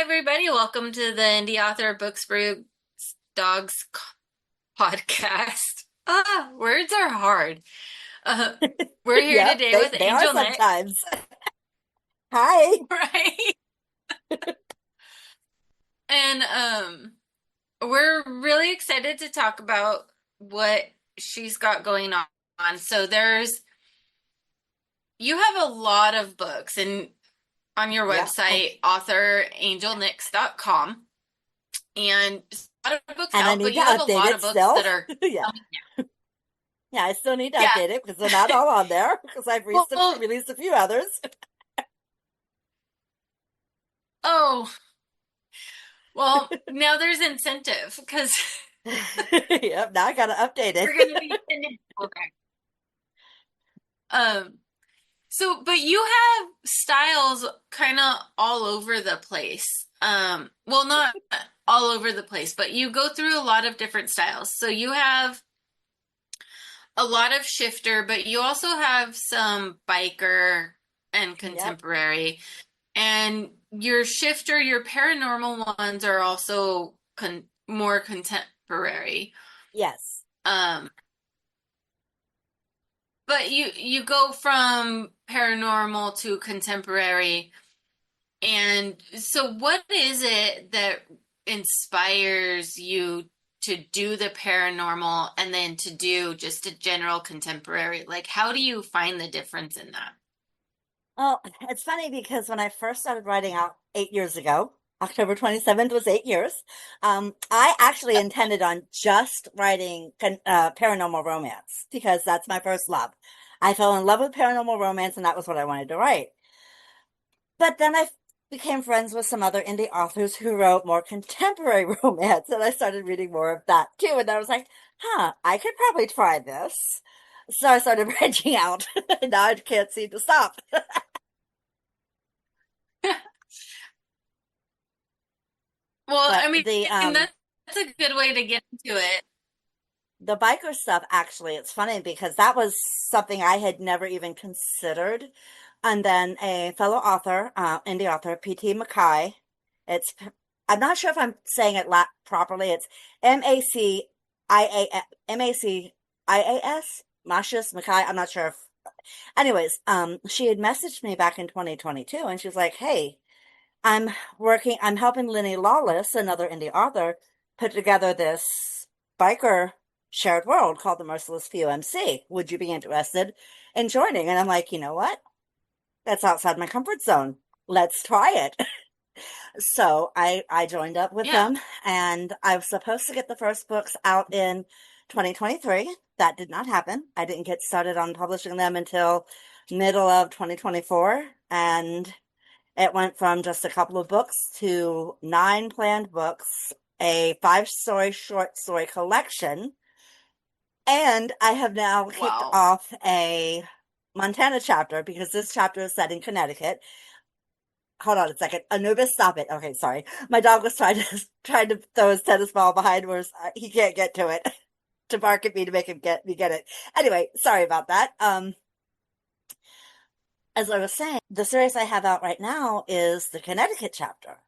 everybody. Welcome to the Indie Author Books Brew Dogs podcast. Words are hard. Uh, we're here Yep, today they with they are Angel Nyx, sometimes. Hi. right? And we're really excited to talk about what she's got going on. You have a lot of books and on your Yeah. website, authorAngelNyx.com, and a lot of books And I out, but need to you have a update lot it of books still. that are Yeah. coming Yeah, I still need to out. update it because they're not all on there because I've Yeah. Well, released a few others. oh, well, now there's incentive because Yep, now I gotta update we're going to it. be sending people back. Um, but you have styles kind of all over the place. Well, not all over the place, but you go through a lot of different styles. So you have a lot of shifter, but you also have some biker and Yep. contemporary. And your shifter, your paranormal ones are also more contemporary. Yes. Um, but you go from paranormal to contemporary. And so what is it that inspires you to do the paranormal and then to do just a general contemporary? Like, how do you find the difference in that? Well, it's funny because when I first started writing out 8 years ago, October 27th was 8 years. I actually intended on just writing paranormal romance because that's my first love. I fell in love with paranormal romance and that was what I wanted to write. But then I became friends with some other indie authors who wrote more contemporary romance, and I started reading more of that too. And I was like, huh, I could probably try this. So I started branching out, and now I can't seem to stop. Well, But I mean, that's a good way to get into it. the biker stuff, actually, it's funny because that was something I had never even considered. And then a fellow author, indie author, P.T. Mackay, it's, I'm not sure if I'm saying it properly. It's Macias, Macias Mackay. I'm not sure if, anyways, she had messaged me back in 2022 and she was like, hey, I'm helping Lenny Lawless, another indie author, put together this biker shared world called the Merciless Few MC. Would you be interested in joining? And I'm like, you know what? That's outside my comfort zone. Let's try it. So I joined up with Yeah. them and I was supposed to get the first books out in 2023. That did not happen. I didn't get started on publishing them until middle of 2024. And it went from just a couple of books to 9 planned books, a 5 story short story collection, and I have now kicked Wow. off a Montana chapter because this chapter is set in Connecticut. Hold on a second. Anubis, stop it. Okay, sorry. My dog was trying to throw his tennis ball behind where he can't get to it to bark at me to make him get it. Anyway, sorry about that. As I was saying, the series I have out right now is the Connecticut chapter.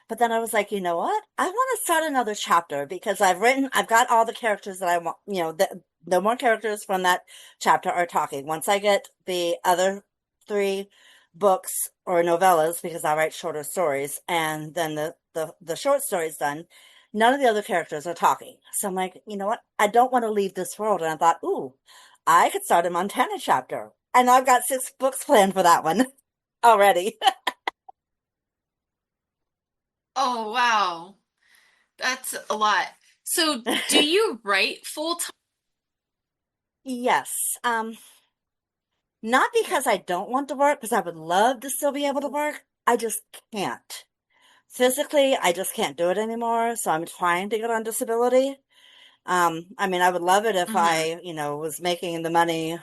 But then I was like, you know what? I want to start another chapter because I've got all the characters that I want, no more characters from that chapter are talking. Once I get the other 3 books or novellas, because I write shorter stories, and then the short stories done, none of the other characters are talking. So I'm like, you know what? I don't want to leave this world. And I thought, ooh, I could start a Montana chapter. And I've got 6 books planned for that one already. Oh, wow. That's a lot. So, do you write full time? Yes. Not because I don't want to work, because I would love to still be able to work. I just can't. Physically, I just can't do it anymore. So I'm trying to get on disability. I mean, I would love it if Hmm. was making the money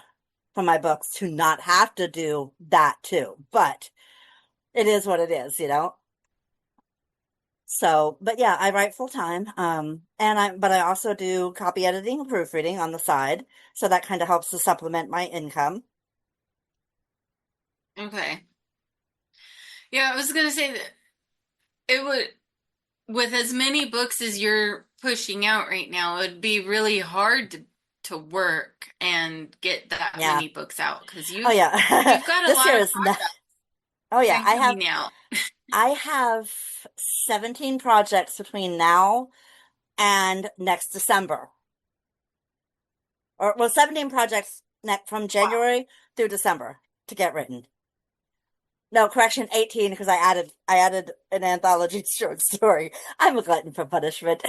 from my books to not have to do that too. But it is what it is. So, but yeah, I write full time. But I also do copy editing and proofreading on the side. So that kind of helps to supplement my income. Okay. Yeah, I was gonna say that it would, with as many books as you're pushing out right now, it would be really hard to work and get that Yeah. many books out because Oh yeah. you've got a This year lot of is not. projects Oh that yeah, are coming out. I have 17 projects between now and next December. Or well, 17 projects from Wow. January through December to get written. No, correction, 18 because I added an anthology short story. I'm a glutton for punishment.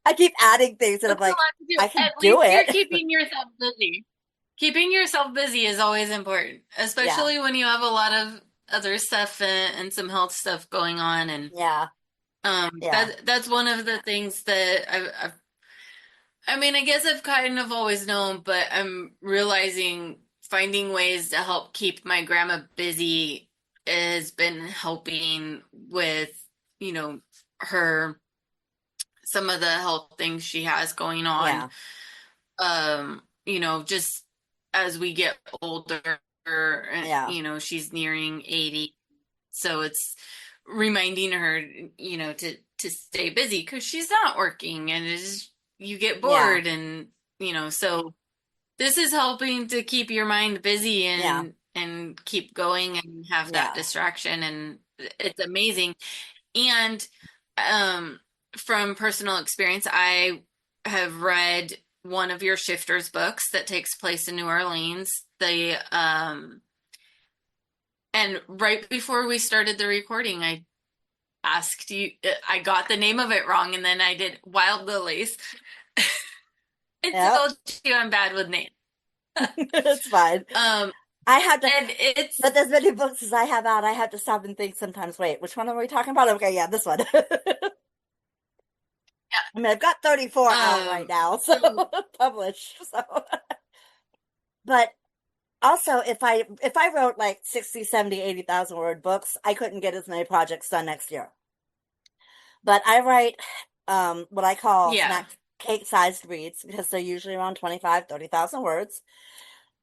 I keep adding things and I'm That's a like, lot to do. I can At do least you're it. keeping yourself busy. Keeping yourself busy is always important, Yeah. especially when you have a lot of other stuff and some health stuff going on. And Yeah. Yeah. that's one of the things that I mean, I guess I've kind of always known, but I'm realizing finding ways to help keep my grandma busy has been helping with, you know, her some of the health things she has going on. Yeah. Just as we get older, Yeah. she's nearing 80. So it's reminding her, to stay busy because she's not working and it's you get Yeah. bored and so this is helping to keep your mind busy Yeah. and keep going and have that Yeah. distraction and it's amazing. And um from personal experience, I have read one of your shifters books that takes place in New Orleans. The and right before we started the recording, I asked you, I got the name of it wrong, and then I did Wild Lilies. I Yep. told you I'm bad with names. It's fine. Um, I had to, and it's but as many books as I have out, I have to stop and think sometimes, wait, which one are we talking about? Okay, yeah, this one. I mean, I've got 34 out right now, so so published. So, but also if I wrote like 60, 70, 80,000 word books, I couldn't get as many projects done next year. But I write what I call yeah. snack cake sized reads because they're usually around 25, 30,000 words.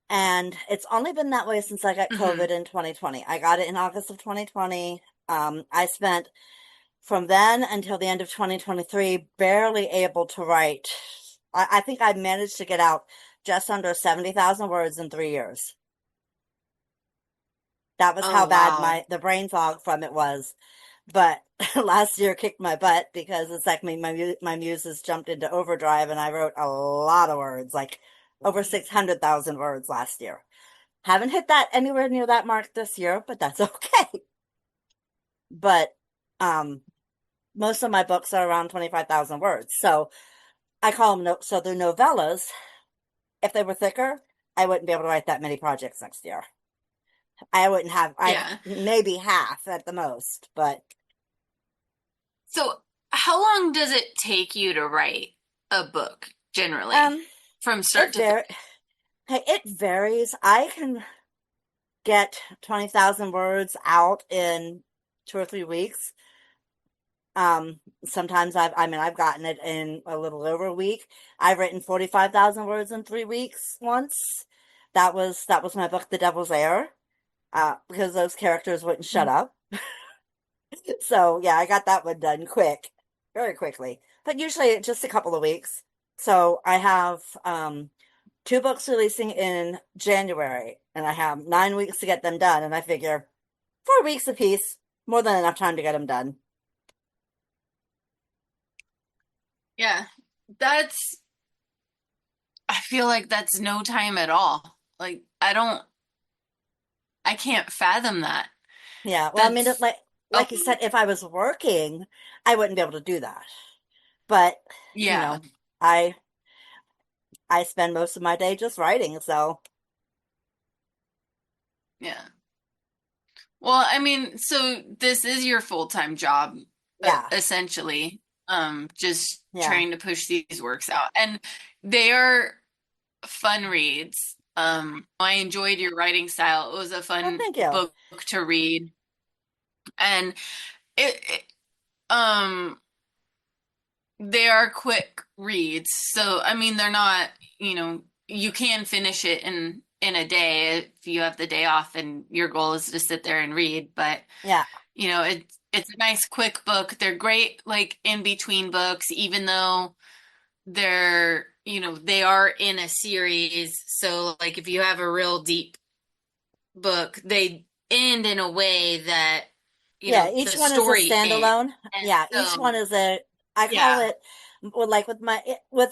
And it's only been that way since I got Hmm. COVID in 2020. I got it in August of 2020. I spent from then until the end of 2023 barely able to write. I think I managed to get out just under 70,000 words in 3 years. That was how Oh bad wow. the brain fog from it was. But last year kicked my butt because it's like my muses jumped into overdrive and I wrote a lot of words, like over 600,000 words last year. Haven't hit that anywhere near that mark this year, but that's okay. But um most of my books are around 25,000 words. So I call them so they're novellas. If they were thicker, I wouldn't be able to write that many projects next year. I wouldn't have I Yeah. maybe half at the most, but So how long does it take you to write a book generally um from start it to var finish? hey, it varies. I can get 20,000 words out in 2 or 3 weeks. Sometimes I've gotten it in a little over a week. I've written 45,000 words in 3 weeks once. That was my book, The Devil's Heir, because those characters wouldn't shut up. So yeah, I got that one done quick, very quickly. But usually just a couple of weeks. So I have two books releasing in January, and I have 9 weeks to get them done. And I figure 4 weeks apiece, more than enough time to get them done. Yeah. That's I feel like that's no time at all. Like I can't fathom that. Yeah, well, I mean, That's like you okay. said, if I was working, I wouldn't be able to do that. But you Yeah. know, I I spend most of my day just writing, so Yeah. Well, I mean, so this is your full-time job, yeah, essentially. Just yeah. trying to push these works out. And they are fun reads. I enjoyed your writing style. It was a Well, fun thank you. book to read. And it um they are quick reads. So I mean they're not, you can finish it in a day if you have the day off and your goal is to sit there and read. But Yeah. it's a nice quick book. They're great like in between books, even though they are in a series. So like if you have a real deep book, they end in a way that Yeah, the each one is a story ends. standalone. And Yeah, each one so is a, I call yeah, it, well, like with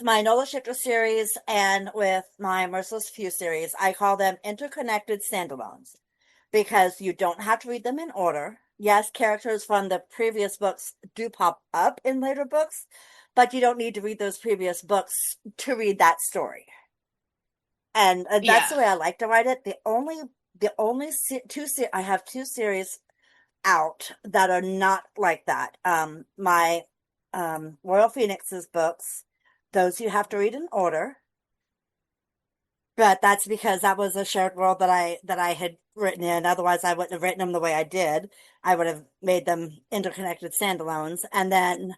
my Nola Shifter series and with my Merciless Few series, I call them interconnected standalones because you don't have to read them in order. Yes, characters from the previous books do pop up in later books, but you don't need to read those previous books to read that story. And that's yeah. the way I like to write it. The only I have two series out that are not like that. My Royal Phoenix's books, those you have to read in order, but that's because that was a shared world that I had written in. Otherwise, I wouldn't have written them the way I did. I would have made them interconnected standalones, and then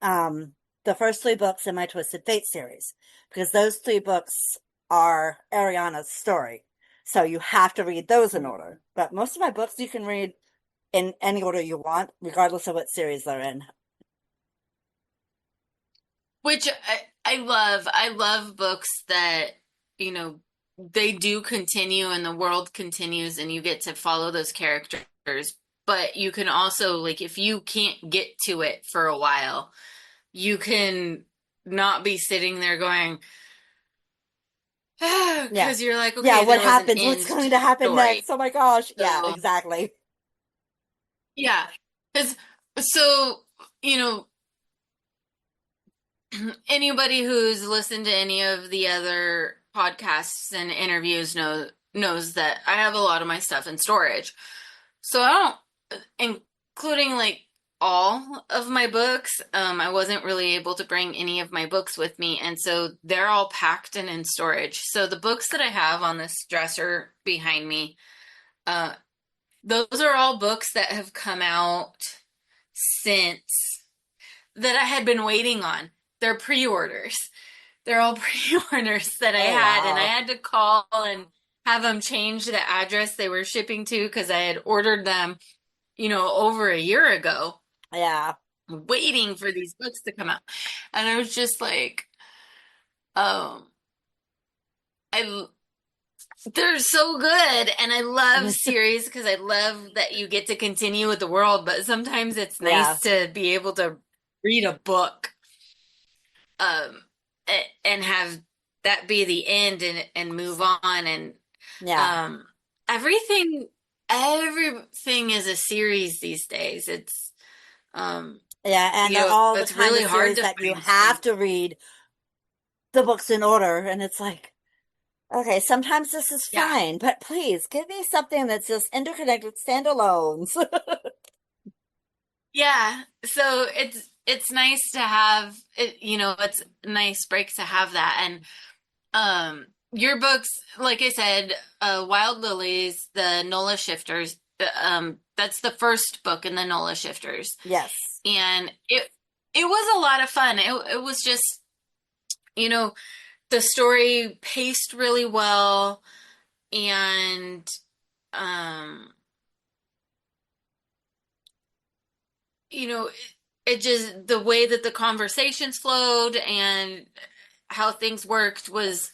um, the first three books in my Twisted Fate series, because those three books are Ariana's story. So you have to read those in order. But most of my books you can read in any order you want, regardless of what series they're in. Which I love. I love books that, you know, they do continue and the world continues and you get to follow those characters. But you can also, like, if you can't get to it for a while, you can not be sitting there going, Yeah. because you're like, Yeah, okay, what there was an happens? What's end to going the to happen story. next? Oh my gosh. Yeah, So, exactly. yeah. Because, so, you know, anybody who's listened to any of the other podcasts and interviews knows that I have a lot of my stuff in storage. So I don't, including like all of my books, I wasn't really able to bring any of my books with me, and so they're all packed and in storage. So the books that I have on this dresser behind me, uh, those are all books that have come out since that I had been waiting on. They're pre-orders. They're all pre-orders that I Oh had, and I wow. had to call and have them change the address they were shipping to because I had ordered them, over a year ago, Yeah. waiting for these books to come out. And I was just like, um, I they're so good, and I love series because I love that you get to continue with the world, but sometimes it's Yeah. nice to be able to read a book, um, and have that be the end and move on and Yeah. Um, everything, everything is a series these days. Um, Yeah, and they're all the it's kind really of hard series to that you find have series. to read the books in order, and it's like, okay, sometimes this is Yeah, fine, but please give me something that's just interconnected standalones. yeah. So it's nice to have it. It's a nice break to have that. And your books, like I said, Wild Lilies, the Nola Shifters. That's the first book in the Nola Shifters, Yes. and it was a lot of fun. It was just you know the story paced really well, and um it just the way that the conversations flowed and how things worked was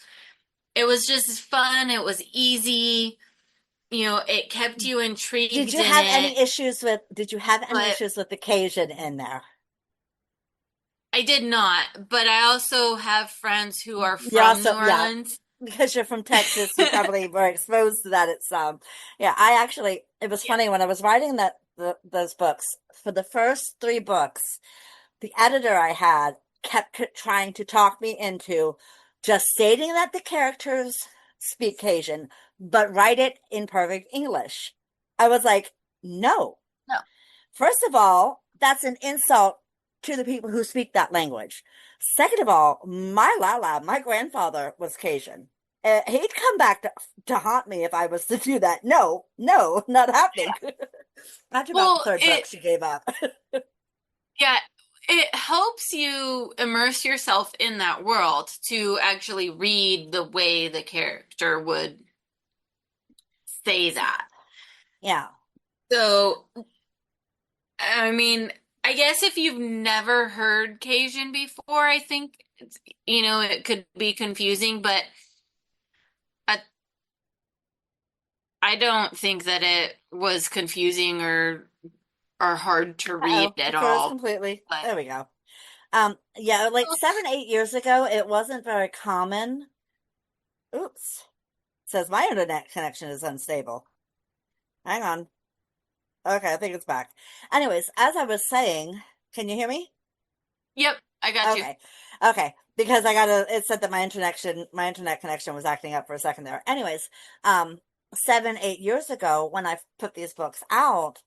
just fun. It was easy. It kept you Did intrigued you in have it. any issues with did you have any But issues with the Cajun in there? I did not. But I also have friends who are You from New also, yeah, Orleans. because you're from Texas, you probably were exposed to that at some. Yeah, I actually, it was Yeah. funny when I was writing those books, for the first three books, the editor I had kept trying to talk me into just stating that the characters speak Cajun, but write it in perfect English. I was like, no. No. First of all, that's an insult to the people who speak that language. Second of all, my Lala, my grandfather was Cajun. He'd come back to haunt me if I was to do that. No, no, not happening. After about the Well, third book, it she gave up. yeah, it helps you immerse yourself in that world to actually read the way the character would, say that. Yeah. So, I mean, I guess if you've never heard Cajun before, I think it could be confusing, but I, I don't think that it was confusing or hard to read Uh-oh, I at froze all. completely. But There we go. Yeah, like 7, 8 years ago, it wasn't very common. Oops. It says my internet connection is unstable. Hang on. Okay, I think it's back. Anyways, as I was saying, can you hear me? yep, I got you. Okay. Okay. Because it said that my internet connection was acting up for a second there. Anyways, 7, 8 years ago, when I put these books out,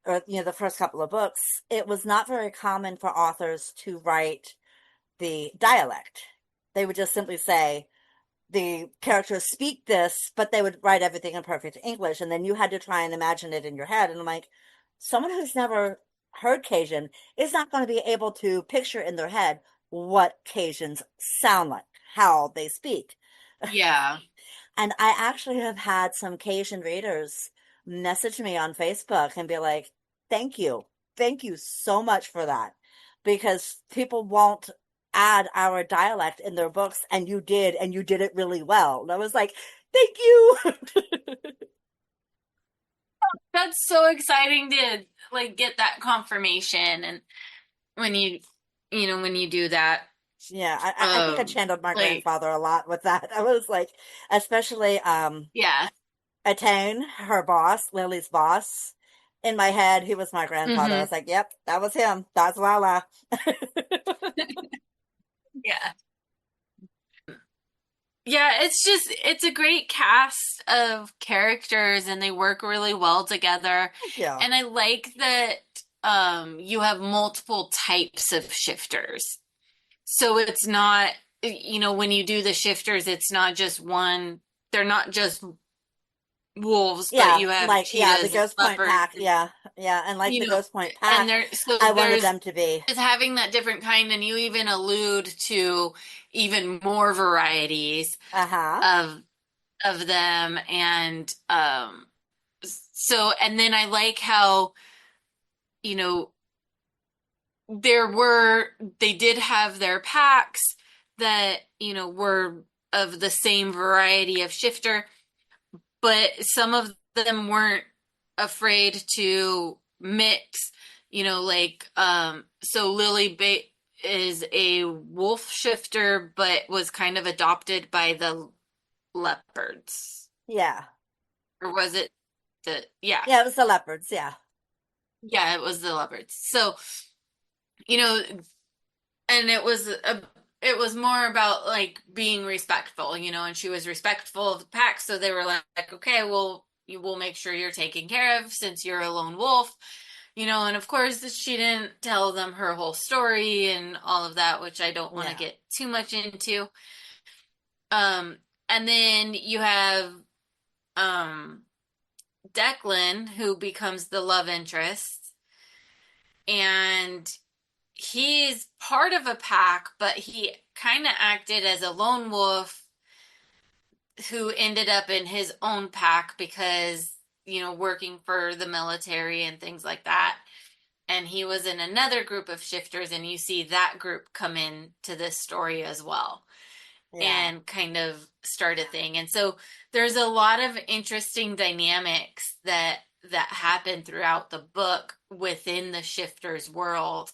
or, the first couple of books, it was not very common for authors to write the dialect. They would just simply say, the characters speak this, but they would write everything in perfect English, and then you had to try and imagine it in your head. And I'm like, someone who's never heard Cajun is not going to be able to picture in their head what Cajuns sound like, how they speak. Yeah. And I actually have had some Cajun readers message me on Facebook and be like, thank you. Thank you so much for that. Because people won't add our dialect in their books, and you did it really well. And I was like, thank you. That's so exciting to like get that confirmation and when when you do that. Yeah, I think I channeled my Like grandfather a lot with that. I was like, especially yeah. Attain, her boss, Lily's boss. In my head, he was my grandfather. I Hmm. was like, yep, that was him. That's Lala. Yeah. Yeah, it's a great cast of characters and they work really well together. Thank you. And I like that you have multiple types of shifters. So it's not when you do the shifters, it's not just one, they're not just wolves, but Yeah, you have like yeah, the cheetahs and Ghost Point leopards, pack. Yeah, yeah, and like you the know, Ghost Point and pack, I wanted there's them to be. just having that different kind, and you even allude to even more varieties Uh-huh. of them, and so and then I like how you know there were they did have their packs that were of the same variety of shifter, but some of them weren't afraid to mix, like so is a wolf shifter but was kind of adopted by the leopards. Yeah. Or was it the yeah. Yeah, it was the leopards, yeah. Yeah, it was the leopards. So, you know, and it was more about like being respectful, and she was respectful of the pack, so they were like, okay, well, you will make sure you're taken care of since you're a lone wolf, and of course she didn't tell them her whole story and all of that, which I don't want to Yeah. get too much into. Um, and then you have um Declan, who becomes the love interest, and he's part of a pack, but he kind of acted as a lone wolf who ended up in his own pack because, working for the military and things like that. And he was in another group of shifters, and you see that group come in to this story as well Yeah. and kind of start a thing. And so there's a lot of interesting dynamics that happen throughout the book within the shifters world.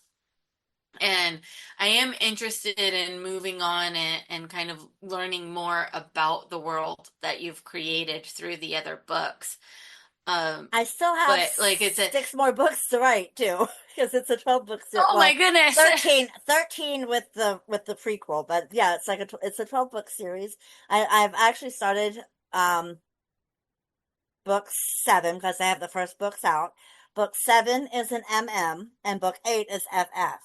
And I am interested in moving on and kind of learning more about the world that you've created through the other books. Um, I still have but like it's a, 6 more books to write too, because it's a 12 book series. oh my Well, goodness. 13 with the prequel, but yeah, it's a 12 book series. I've actually started um book 7 because I have the first books out. Book 7 is an MM, and book 8 is FF.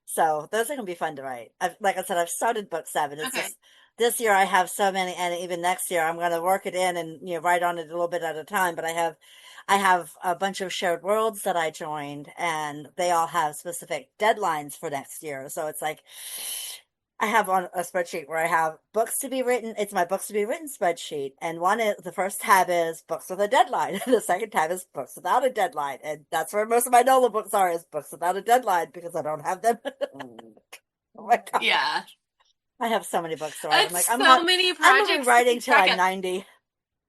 So those are gonna be fun to write. Like I said, I've started book 7. It's Okay. just this year I have so many, and even next year I'm gonna work it in and write on it a little bit at a time. But I have a bunch of shared worlds that I joined, and they all have specific deadlines for next year. So it's like I have on a spreadsheet where I have books to be written. It's my books to be written spreadsheet. And one is the first tab is books with a deadline. The second tab is books without a deadline. And that's where most of my NOLA books are, is books without a deadline because I don't have them. Oh my God. Yeah. I have so many books to write. I'm like, It's so many I'm gonna be projects to writing keep till track I'm 90.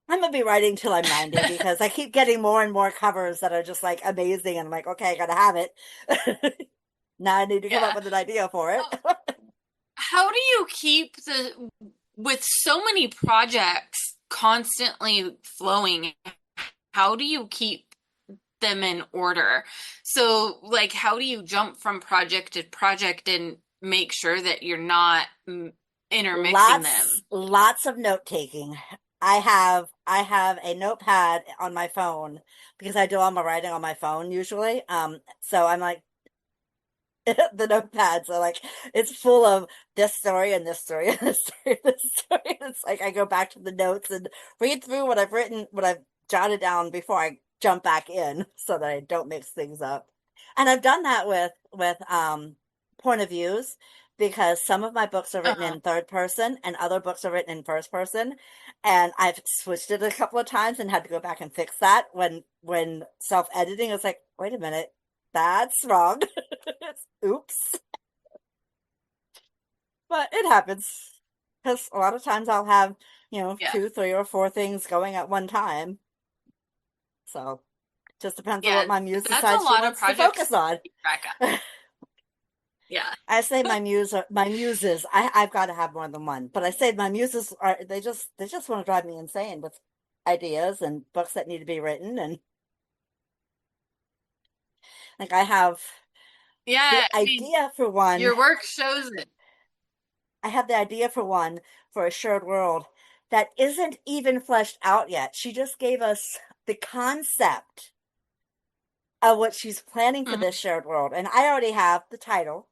I'm gonna be writing till I'm 90 of. because I keep getting more and more covers that are just like amazing. And I'm like, okay, I gotta have it. Now I need to come up Yeah. with an idea for it. Oh, how do you keep with so many projects constantly flowing, how do you keep them in order? So, like, how do you jump from project to project and make sure that you're not intermixing them? Lots of note taking. I have a notepad on my phone because I do all my writing on my phone usually. So I'm like, the notepads are like, it's full of this story and this story and this story and this story. It's like I go back to the notes and read through what I've written, what I've jotted down before I jump back in so that I don't mix things up. And I've done that with point of views because some of my books are written Uh, in third person and other books are written in first person. And I've switched it a couple of times and had to go back and fix that when self-editing. I was like, wait a minute, that's wrong. Oops. But it happens. Because a lot of times I'll have, yeah. two, three, or four things going at one time. So just depends on what Yeah, my muse that's a decides she lot of wants to projects focus to on. keep track of. Yeah. I say my muses. I've got to have more than one, but I say my muses are they just want to drive me insane with ideas and books that need to be written, and like I have the Yeah, I mean, idea for one. your work shows it. I have the idea for one for a shared world that isn't even fleshed out yet. She just gave us the concept of what she's planning for Mhm. this shared world. And I already have the title,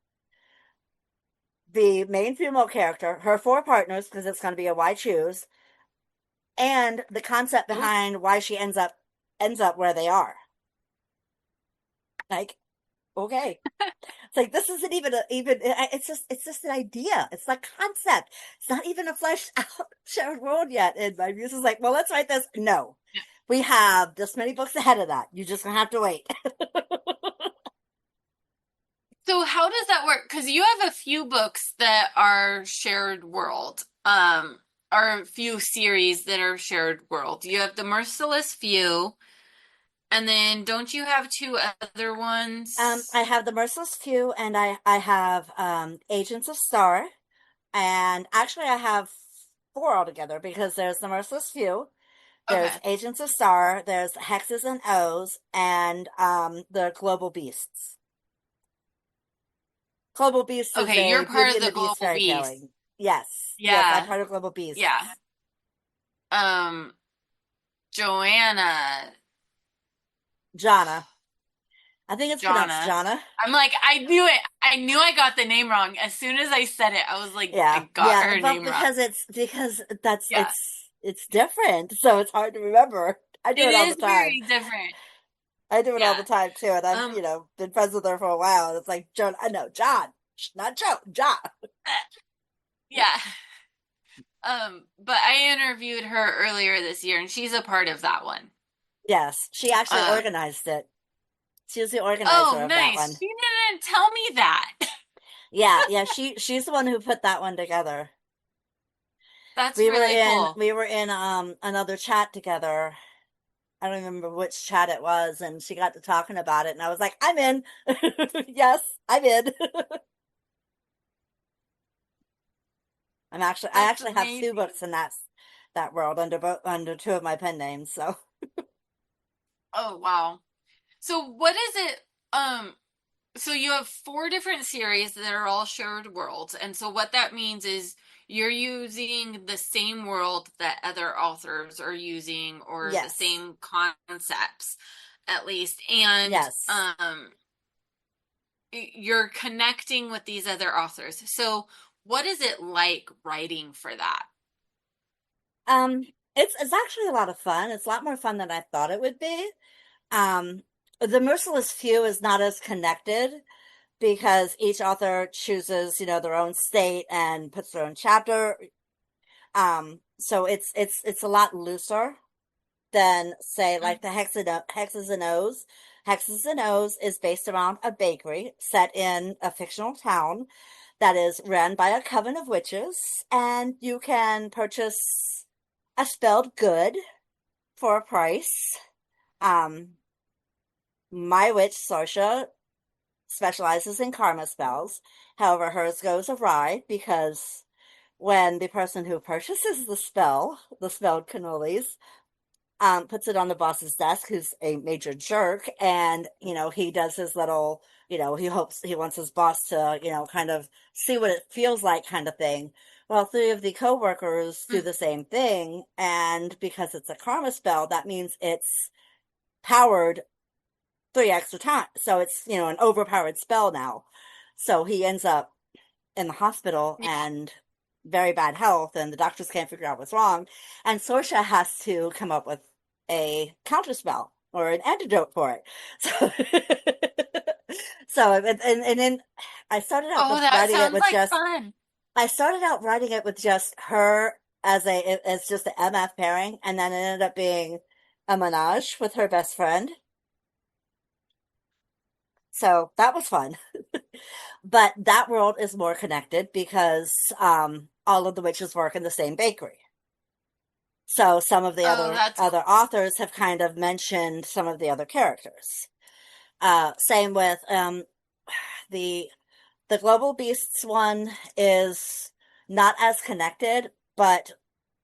the main female character, her four partners, because it's going to be a why choose, and the concept Ooh. behind why she ends up where they are. Like, okay. It's like this isn't even it's just an idea. It's a concept. It's not even a fleshed out shared world yet. And my muse is like, well, let's write this. No. We have this many books ahead of that. You're just gonna have to wait. So how does that work? Because you have a few books that are shared world, or a few series that are shared world. You have the Merciless Few, and then don't you have two other I ones? have the Merciless Few, and I have Agents of Star, and actually I have four altogether because there's the Merciless Few, there's Okay. Agents of Star, there's Hexes and O's, and the Global Beasts. Global Beasts is Okay, a you're Beauty part of and the the Beast Global fairy Beast. tale. Yes, I'm Yeah, part of Global yeah. Beasts. Um, Joanna, Jana. I think it's pronounced Jonna. Jana. I'm like, I knew it. I knew I got the name wrong. As soon as I said it, I was like, I Yeah, got yeah, her but name wrong. because that's Yeah, it's different, so it's hard to remember. I do it it all the is time. very different. I do it all Yeah. the time too, and I've Um, been friends with her for a while, and it's like Joan. I know John, not Joe, John. yeah. But I interviewed her earlier this year, and she's a part of that one. Yes, she actually Um, organized it. She was the oh, organizer of that nice. one. She didn't tell me that. Yeah, yeah, she's the one who put that one together. That's really cool. We were in another chat together. I don't remember which chat it was, and she got to talking about it, and I was like, I'm in. Yes, I'm in. I That's actually have two amazing. books in that world under two of my pen names. So Oh, wow. So what is it? So you have four different series that are all shared worlds, and so what that means is you're using the same world that other authors are using, or the yes, same concepts, at least, and yes. you're connecting with these other authors. So what is it like writing for that? Um, it's actually a lot of fun. It's a lot more fun than I thought it would be. Um, the Merciless Few is not as connected, because each author chooses, their own state and puts their own chapter. So it's a lot looser than say Mm, like the Hexes and O's. Hexes and O's is based around a bakery set in a fictional town that is run by a coven of witches, and you can purchase a spelled good for a price. Um, my witch Sorsha specializes in karma spells. However, hers goes awry because when the person who purchases the spelled cannolis, puts it on the boss's desk, who's a major jerk, and he does his little, he wants his boss to, kind of see what it feels like, kind of thing. Well, three of the coworkers do mm, the same thing, and because it's a karma spell, that means it's powered three extra times. So it's, an overpowered spell now. So he ends up in the hospital yeah. and very bad health, and the doctors can't figure out what's wrong. And Sorsha has to come up with a counterspell or an antidote for it. So, and then I started out Oh, with that writing it sounds with like just fun. I started out writing it with just her as just an MF pairing, and then it ended up being a menage with her best friend. So that was fun. But that world is more connected because all of the witches work in the same bakery. So some of the Oh, other that's other cool. authors have kind of mentioned some of the other characters. Same with the the Global Beasts one is not as connected, but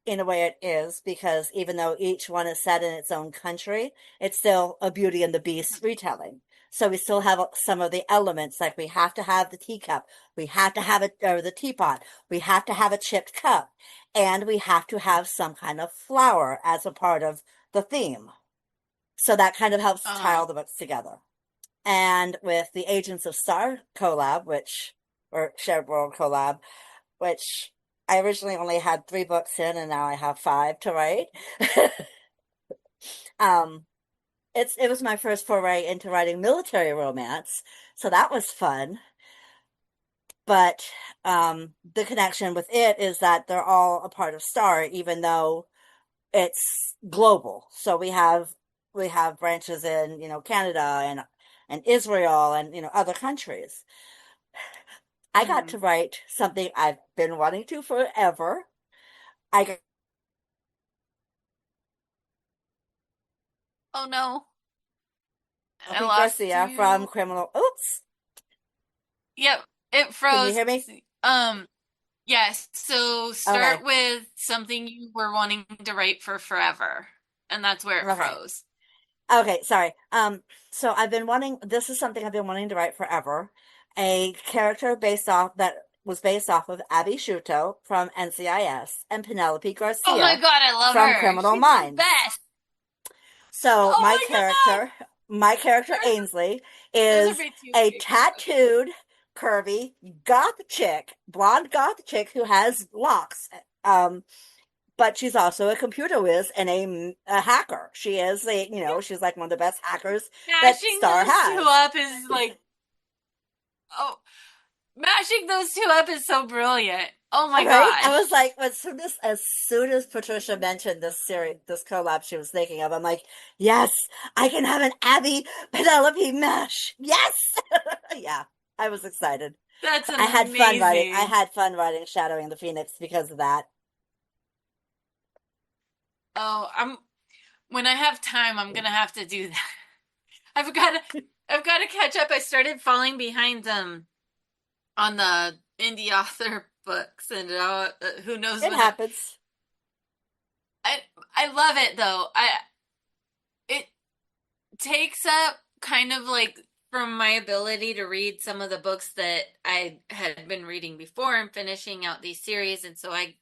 in a way it is, because even though each one is set in its own country, it's still a Beauty and the Beast retelling. So we still have some of the elements, like we have to have the teacup, we have to have it, or the teapot, we have to have a chipped cup, and we have to have some kind of flower as a part of the theme. So that kind of helps tie Uh-huh. all the books together. And with the Agents of Star collab, or Shared World collab, which I originally only had three books in, and now I have five to write. um, it was my first foray into writing military romance, so that was fun. But the connection with it is that they're all a part of Star, even though it's global. So we have branches in Canada and Israel and other countries. I got to Hmm. write something I've been wanting to forever. I Oh no, I Pete lost Garcia from you. Criminal. Oops, Yep, it can you froze. hear me? Um, yes. So Okay, start with something you were wanting to write for forever, and that's where it okay, froze. okay. Sorry. So I've been wanting. This is something I've been wanting to write forever. A character based off of Abby Shuto from NCIS and Penelope Oh my Garcia God, I love from her. Criminal She's the Minds. best. So Oh my God, my character those Ainsley those are is my two a favorite books. tattooed, curvy, goth chick, blonde goth chick who has locks. Um, but she's also a computer whiz and a hacker. She's like one of the best hackers that Mashing Star those two has. up is like, oh, mashing those two up is so brilliant. Oh my Right? God. I was like, as soon as Patricia mentioned this collab she was thinking of, I'm like, yes, I can have an Abby Penelope mesh. Yes, yeah, I was excited. That's I had fun writing. I amazing. had fun writing Shadowing the Phoenix because of that. Oh, when I have time, I'm gonna have to do that. I've got to I've got to catch up. I started falling behind them on the indie author books, and who knows It when happens. I I love it though. It takes up kind of like from my ability to read some of the books that I had been reading before and finishing out these series, and so I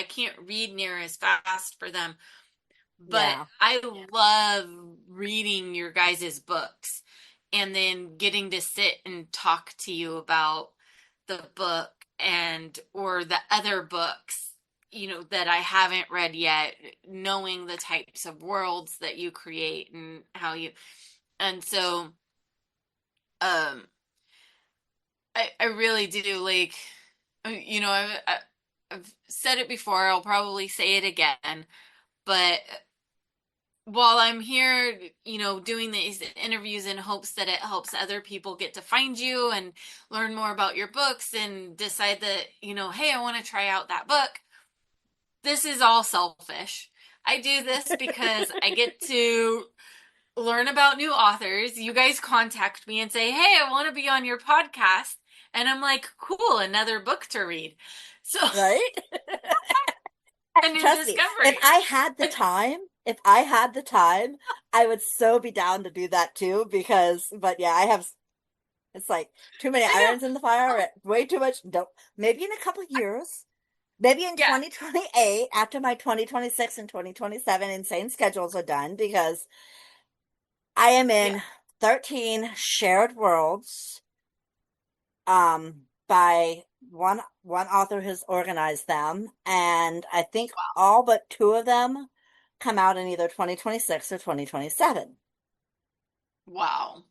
can't read near as fast for them. But Yeah, I love reading your guys' books and then getting to sit and talk to you about the book and or the other books, that I haven't read yet, knowing the types of worlds that you create and how you and so um I really do like, I've said it before, I'll probably say it again, but while I'm here, doing these interviews in hopes that it helps other people get to find you and learn more about your books and decide that, hey, I want to try out that book, this is all selfish. I do this because I get to learn about new authors. You guys contact me and say, "Hey, I want to be on your podcast." And I'm like, "Cool, another book to read." So, Right? a new Trust me, discovery. if I had the time, I would so be down to do that too. But yeah, it's like too many I know. irons in the fire, way too much. Don't, maybe in a couple years, maybe in Yeah, 2028, after my 2026 and 2027 insane schedules are done, because I am yeah. in 13 shared worlds, by one author has organized them, and I think all but two of them come out in either 2026 or 2027. Wow.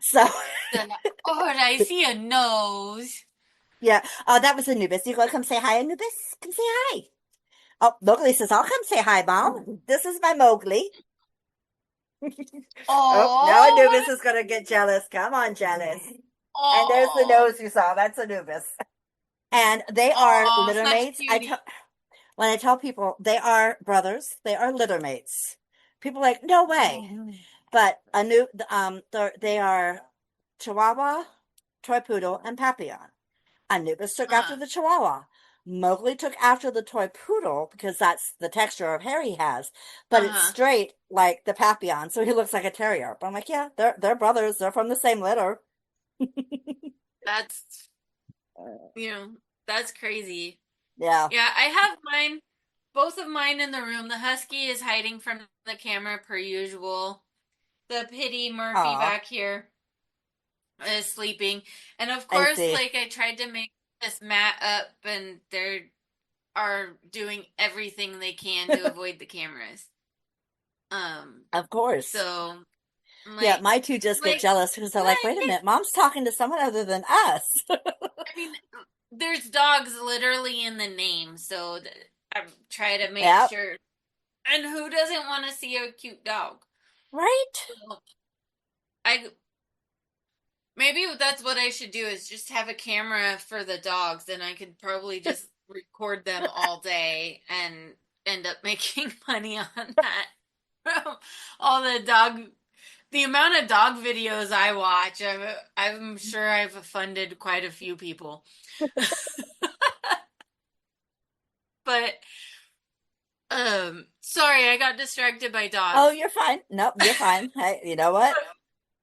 So Then, oh, and I see a nose. yeah, that was Anubis. You go come say hi, Anubis. Come say hi. Oh, Mowgli says, I'll come say hi, Mom. This is my Mowgli. Oh, now Oh, Anubis is gonna get jealous. Come on, jealous. And there's the oh, nose you saw. That's Anubis. And they are oh, litter such mates. cutie. When I tell people they are brothers, they are litter mates. People are like, no way. But they are Chihuahua, Toy Poodle, and Papillon. Anubis took after Uh, the Chihuahua. Mowgli took after the Toy Poodle because that's the texture of hair he has, but it's uh-huh. straight like the Papillon, so he looks like a terrier. But I'm like, yeah, they're brothers. They're from the same litter. That's, you know, that's crazy. Yeah. Yeah, I have mine, both of mine in the room. The husky is hiding from the camera per usual. The Pity Murphy Aw, back here is sleeping. And of I course, see. like I tried to make this mat up and they are doing everything they can to avoid the cameras. Um, Of course. so I'm Yeah, like, my two just get like, jealous because they're like, wait a what? minute, Mom's talking to someone other than us. I mean, there's dogs literally in the name, so I try to make Yep. sure. And who doesn't want to see a cute dog? Right? So I maybe that's what I should do is just have a camera for the dogs, and I could probably just record them all day and end up making money on that. From all the amount of dog videos I watch, I'm sure I've funded quite a few people. But sorry, I got distracted by Oh, dogs. you're fine. Nope, you're fine. Hey, you know what?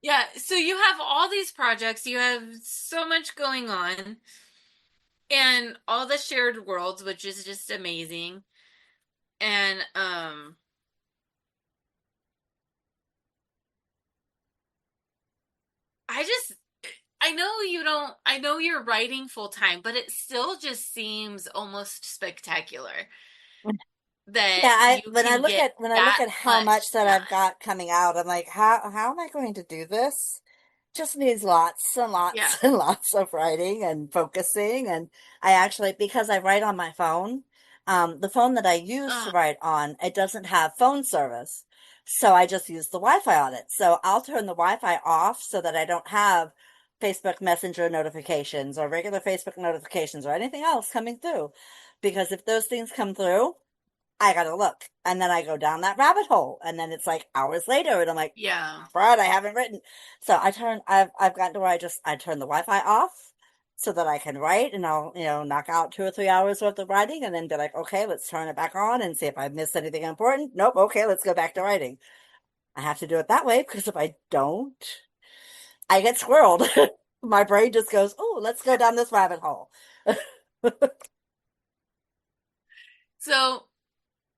Yeah, so you have all these projects, you have so much going on, and all the shared worlds, which is just amazing. And I just I know you don't I know you're writing full time, but it still just seems almost spectacular that Yeah, you can get when I look that at how much much that I've done. got coming out, I'm like, how am I going to do this? Just needs lots and Yeah. lots and lots of writing and focusing. And I actually, because I write on my phone, the phone that I use to Uh, write on, it doesn't have phone service. So I just use the Wi-Fi on it. So I'll turn the Wi-Fi off so that I don't have Facebook Messenger notifications or regular Facebook notifications or anything else coming through. Because if those things come through, I gotta look. And then I go down that rabbit hole. And then it's like hours later and I'm like, yeah. crud, I haven't written. So I've gotten to where I turn the Wi-Fi off so that I can write, and I'll, knock out 2 or 3 hours worth of writing and then be like, okay, let's turn it back on and see if I missed anything important. Nope. Okay. Let's go back to writing. I have to do it that way because if I don't, I get squirreled. My brain just goes, oh, let's go down this rabbit hole. So,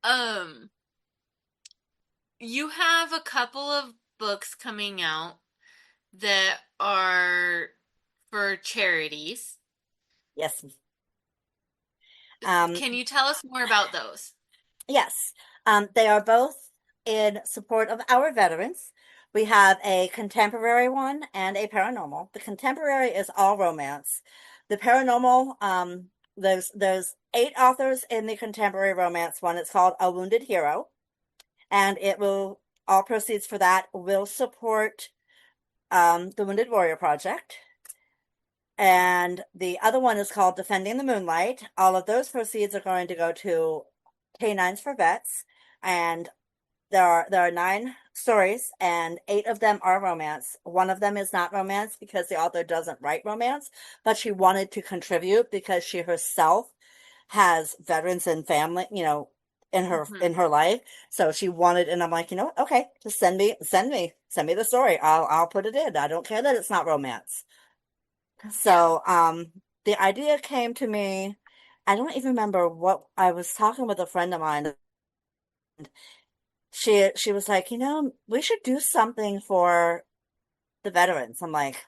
um, you have a couple of books coming out that are for charities. Yes. Um, Can you tell us more about those? Yes, they are both in support of our veterans. We have a contemporary one and a paranormal. The contemporary is all romance. The paranormal, there's eight authors in the contemporary romance one. It's called A Wounded Hero, and it will all proceeds for that will support the Wounded Warrior Project. And the other one is called Defending the Moonlight. All of those proceeds are going to go to Canines for Vets, and there are nine stories, and eight of them are romance. One of them is not romance because the author doesn't write romance, but she wanted to contribute because she herself has veterans and family, in her Hmm. in her life. So she wanted, and I'm like, okay, just send me the story. I'll put it in. I don't care that it's not romance. Yeah. So the idea came to me. I don't even remember what I was talking with a friend of mine. She was like, we should do something for the veterans. I'm like,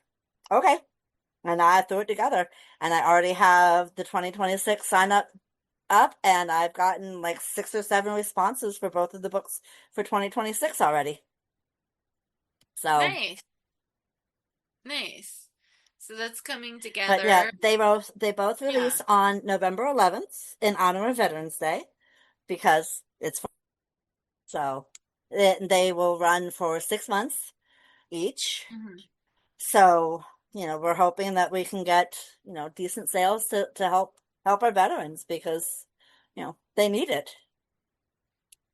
okay. And I threw it together. And I already have the 2026 sign up, and I've gotten like six or seven responses for both of the books for 2026 already. So, Nice. Nice. So that's coming but yeah, together. they both Yeah. release on November 11th in honor of Veterans Day because it's so they will run for 6 months each. Hmm. So, we're hoping that we can get, decent sales to help our veterans because, they need it.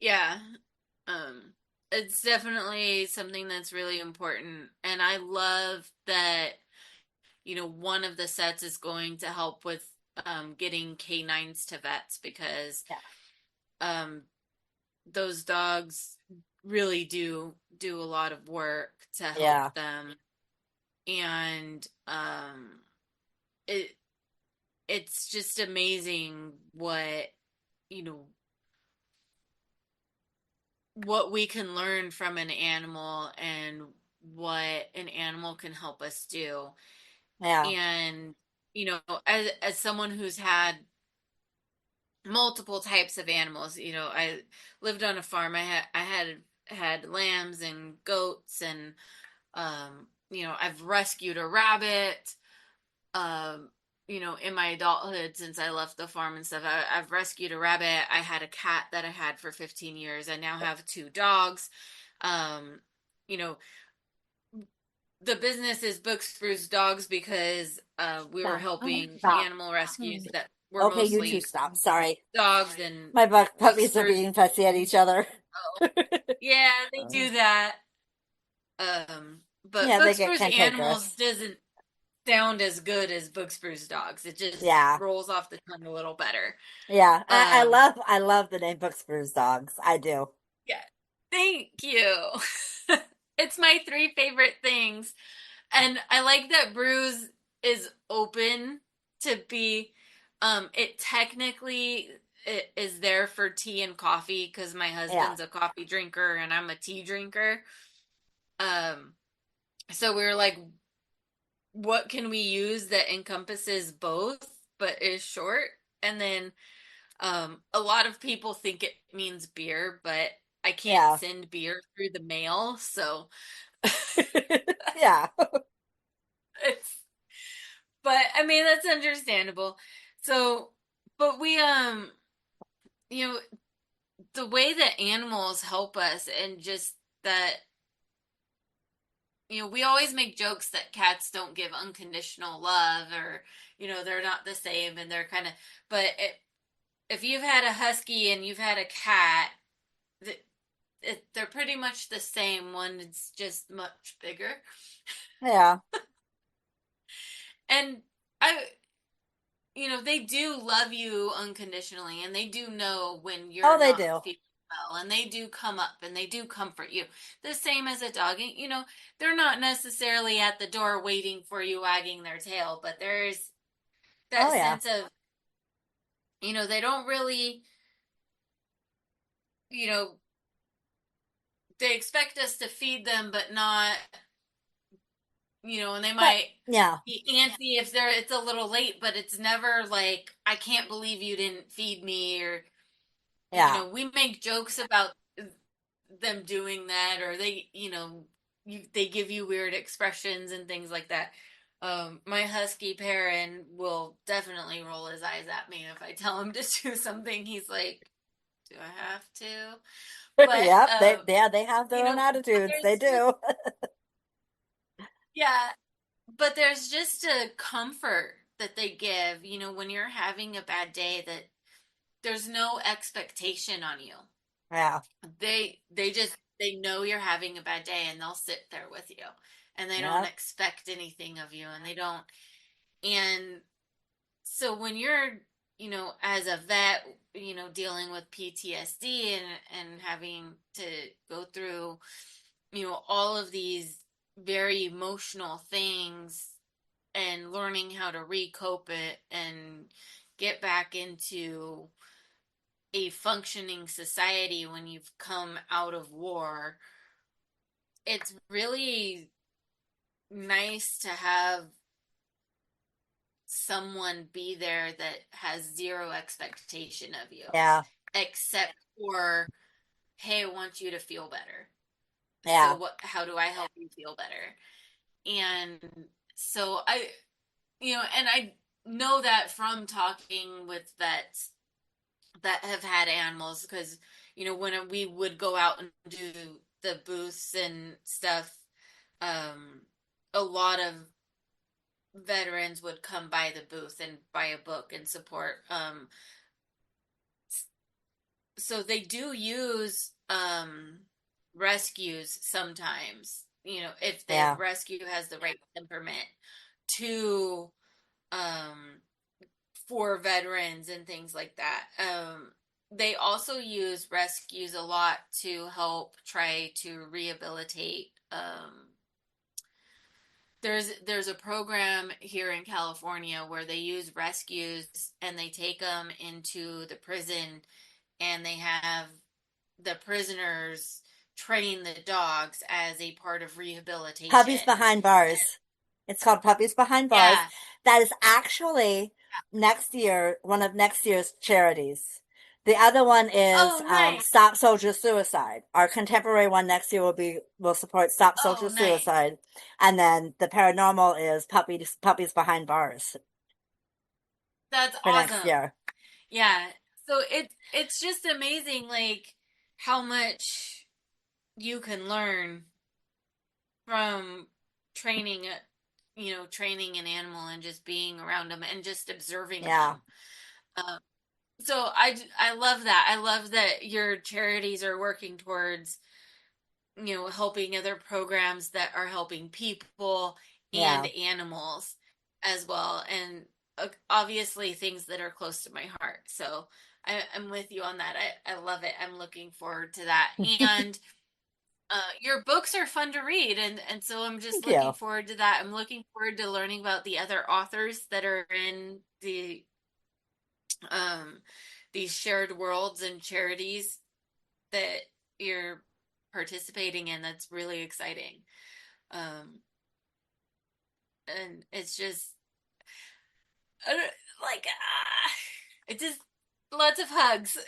Yeah. Um, it's definitely something that's really important. And I love that, one of the sets is going to help with getting canines to vets because Yeah. um, those dogs really do a lot of work to help Yeah. them. And it it's just amazing you know, what we can learn from an animal and what an animal can help us do. Yeah. And, as someone who's had multiple types of animals, I lived on a farm. I had lambs and goats and I've rescued a rabbit. Um, in my adulthood, since I left the farm and stuff, I've rescued a rabbit. I had a cat that I had for 15 years. I now have two dogs. Um, you know, the business is Books, Brews, Dogs because we were Stop. helping Stop. animal rescues that were Okay, you two mostly stop. Sorry. dogs, and My Books, puppies are Brews. being fussy at each other. Oh, yeah, they do that. But Yeah, they Books, get Brews, Animals cantankerous. doesn't sound as good as Books, Brews, Dogs. It just Yeah. rolls off the tongue a little better. Yeah. I Um, love I love the name Books Brews Dogs. I do. yeah, thank you. It's my three favorite things. And I like that Brews is open to be it technically it is there for tea and coffee because my Yeah. husband's a coffee drinker and I'm a tea drinker. Um so we were like, what can we use that encompasses both but is short? And then a lot of people think it means beer, but I can't Yeah. send beer through the mail, so Yeah. it's but I mean that's understandable. So, but we you know, the way that animals help us and just that we always make jokes that cats don't give unconditional love or they're not the same and they're kind of but if you've had a husky and you've had a cat, they're pretty much the same. One is just much bigger. Yeah. And they do love you unconditionally and they do know when Oh, you're they not do. feeling well and they do come up and they do comfort you. The same as a dog. They're not necessarily at the door waiting for you wagging their tail, but there's Oh that yeah. sense of, they don't really, you know, they expect us to feed them, but not, and they But might yeah. be antsy if it's a little late, but it's never like, I can't believe you didn't feed me or, Yeah. we make jokes about them doing that or they they give you weird expressions and things like that. My husky Perrin will definitely roll his eyes at me if I tell him to do something. He's like, "Do I have to?" But Yep, they have their own but attitudes. They there's just do. yeah, but there's just a comfort that they give, when you're having a bad day that there's no expectation on you. Yeah, They know you're having a bad day and they'll sit there with you and they don't yep, expect anything of you and they don't and so when you're, as a vet, dealing with PTSD and having to go through, all of these very emotional things and learning how to recope it and get back into a functioning society when you've come out of war, it's really nice to have someone be there that has zero expectation of you, yeah, except for, hey, I want you to feel better. So yeah. how do I help you feel better? And so and I know that from talking with vets that have had animals because when we would go out and do the booths and stuff, um a lot of veterans would come by the booth and buy a book and support. So they do use rescues sometimes, if the Yeah. rescue has the right temperament to um for veterans and things like that. They also use rescues a lot to help try to rehabilitate. There's a program here in California where they use rescues and they take them into the prison and they have the prisoners train the dogs as a part of Puppies rehabilitation. Behind Bars. It's called Puppies Behind Bars. Yeah. That is actually next year, one of next year's charities. The other one is Oh, nice. Stop Soldier Suicide. Our contemporary one next year will support Stop Soldier Oh, nice. Suicide, and then the paranormal is Puppies Behind Bars That's for next awesome. year. Yeah. So it's just amazing like how much you can learn from training training an animal and just being around them and just observing Yeah, them. Um, so I love that. I love that your charities are working towards, helping other programs that are helping people and yeah. animals as well. And obviously things that are close to my heart. So I'm with you on that. I love it. I'm looking forward to that. And your books are fun to read, and so I'm just Thank looking you. forward to that. I'm looking forward to learning about the other authors that are in um, these shared worlds and charities that you're participating in. That's really exciting. Um, and it's just like it's just lots of hugs,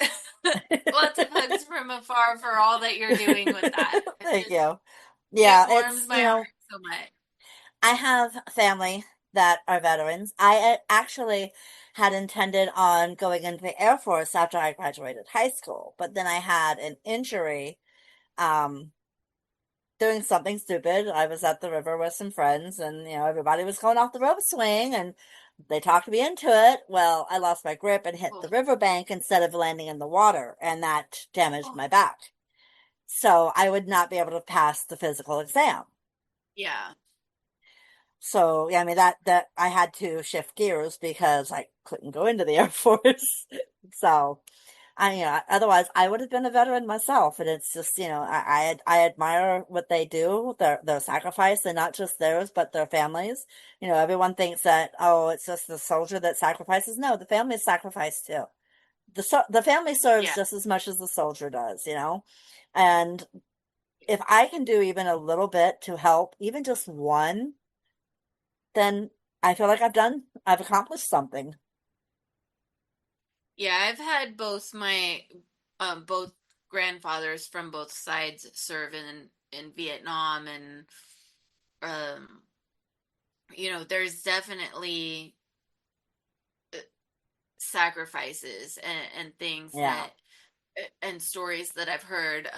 lots of hugs from afar for all that you're doing with that. Thank you. It Yeah, warms my heart so much. I have family that are veterans. I actually had intended on going into the Air Force after I graduated high school, but then I had an injury um, doing something stupid. I was at the river with some friends, and everybody was going off the rope swing, and they talked me into it. Well, I lost my grip and hit Oh, the riverbank instead of landing in the water, and that damaged oh, my back. So I would not be able to pass the physical exam. yeah, So yeah, I mean that I had to shift gears because I couldn't go into the Air Force. So otherwise I would have been a veteran myself. And it's just, I admire what they do, their sacrifice, and not just theirs, but their families. Everyone thinks that, oh, it's just the soldier that sacrifices. No, the family is sacrificed too. The family serves yeah. just as much as the soldier does. And if I can do even a little bit to help, even just one, then I feel like I've accomplished something. Yeah, I've had both grandfathers from both sides serve in in Vietnam, and um, there's definitely sacrifices and things Yeah. that and stories that I've heard.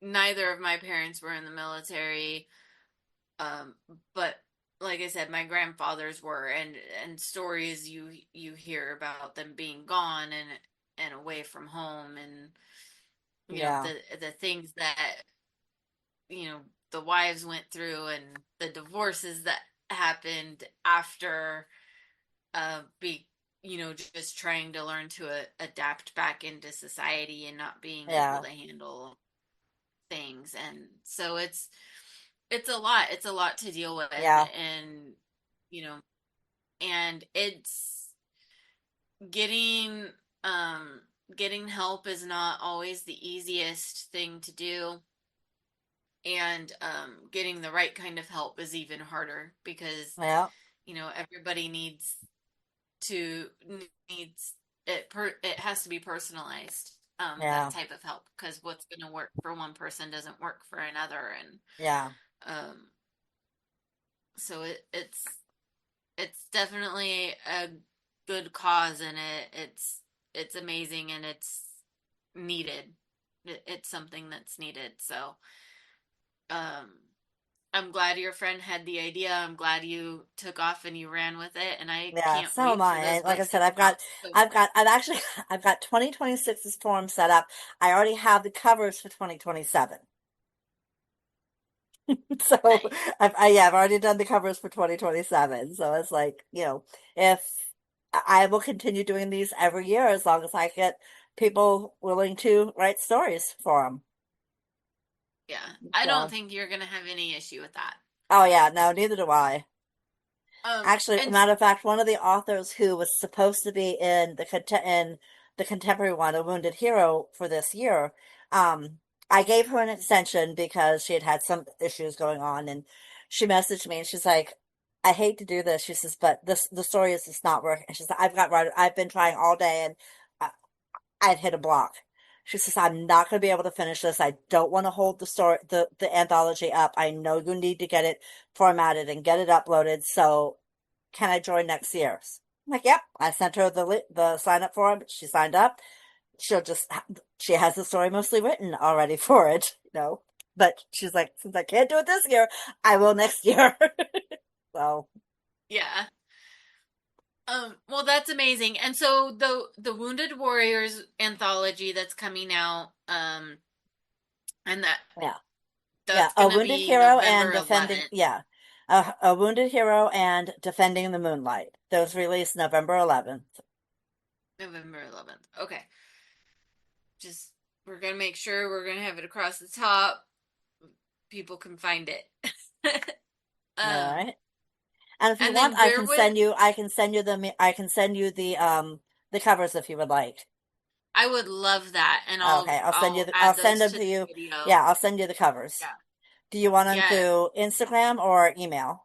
Neither of my parents were in the military, um, but like I said, my grandfathers were, and stories you hear about them being gone and away from home, and Yeah. the things that you know the wives went through, and the divorces that happened after be just trying to learn to adapt back into society and not being able Yeah. to handle things. And so it's a lot to deal with, Yeah. and you know and it's getting um getting help is not always the easiest thing to do, and getting the right kind of help is even harder, because Yeah. everybody to needs it has to be personalized, that Yeah. type of help, because what's going to work for one person doesn't work for another. And Yeah. um so it's definitely a good cause, and it's amazing, and it's needed. It's something that's needed. So um I'm glad your friend had the idea. I'm glad you took off and you ran with it, and I Yeah, can't so am wait for I. those Like I books to said, come out. So I've actually, I've got 2026's form set up. I already have the covers for 2027. So nice. yeah, I've already done the covers for 2027. So it's like, if I will continue doing these every year as long as I get people willing to write stories for them. Yeah. I don't So, think you're gonna have any issue with that. oh yeah, no, neither do I. Actually, And matter of fact, one of the authors who was supposed to be in the contemporary one, A Wounded Hero, for this year, I gave her an extension because she had had some issues going on, and she messaged me and she's like, "I hate to do this." She says, "But the story is just not working." She says, I've been trying all day and I, I've hit a block." She says, "I'm not going to be able to finish this. I don't want to hold the anthology up. I know you need to get it formatted and get it uploaded. So can I join next year?" I'm like, "Yep." I sent her the sign up form. She signed up. She'll just she has the story mostly written already for it. But she's like, "Since I can't do it this year, I will next year." So yeah. Well, that's amazing. And so the Wounded Warriors anthology that's coming out, and yeah, yeah, that's a gonna wounded be hero and November defending. 11th. Yeah, a wounded hero and defending the moonlight. Those released November 11th. November 11th. Okay. Just we're gonna make sure we're gonna have it across the top. People can find it. All um, right. And if you and want, then where would I can send you the covers if you would like. I would love that, and Okay, I'll I'll add send those them to to the you. video. Yeah, I'll send you the covers. Yeah. Do you want them Yeah. through Instagram or email?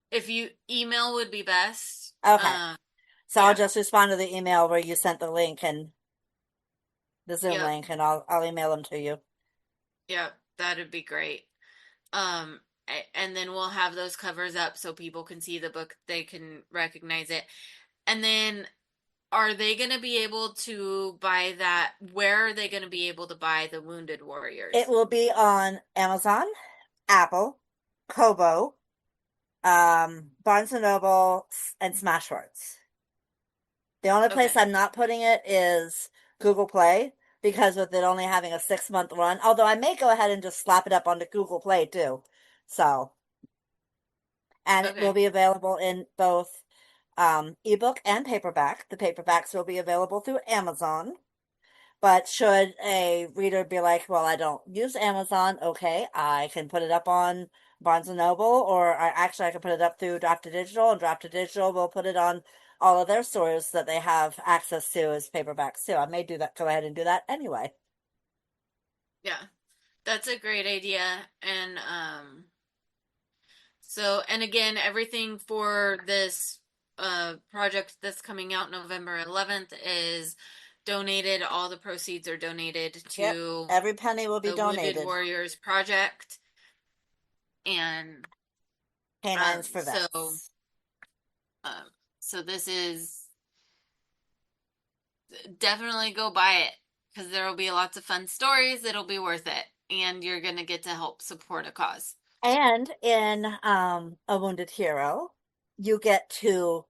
If you email would be best. Okay, so I'll Yeah. just respond to the email where you sent the link and the Zoom Yep. link, and I'll email them to you. Yep. That'd be great. Um, and then we'll have those covers up so people can see the book, they can recognize it. And then are they going to be able to buy that? Where are they going to be able to buy the Wounded It Warriors? will be on Amazon, Apple, Kobo, Barnes and Noble, and Smashwords. The only place Okay. I'm not putting it is Google Play because with it only having a 6 month run, although I may go ahead and just slap it up onto Google Play too. So, and it will Okay. be available in both ebook and paperback. The paperbacks will be available through Amazon. But should a reader be like, "Well, I don't use Amazon," okay, I can put it up on Barnes and Noble, or I can put it up through Drafted Digital, and Drafted Digital will put it on all of their stores that they have access to as paperbacks too. I may do that, go ahead and do that anyway. Yeah. That's a great idea. And and again, everything for this project that's coming out November 11th is donated. All the proceeds are donated Yep, to every penny will be the Wounded donated. Warriors Project. And Canines for so vets. um, so this is definitely go buy it because there will be lots of fun stories. It'll be worth it, and you're gonna get to help support a cause. And in A Wounded Hero, you get to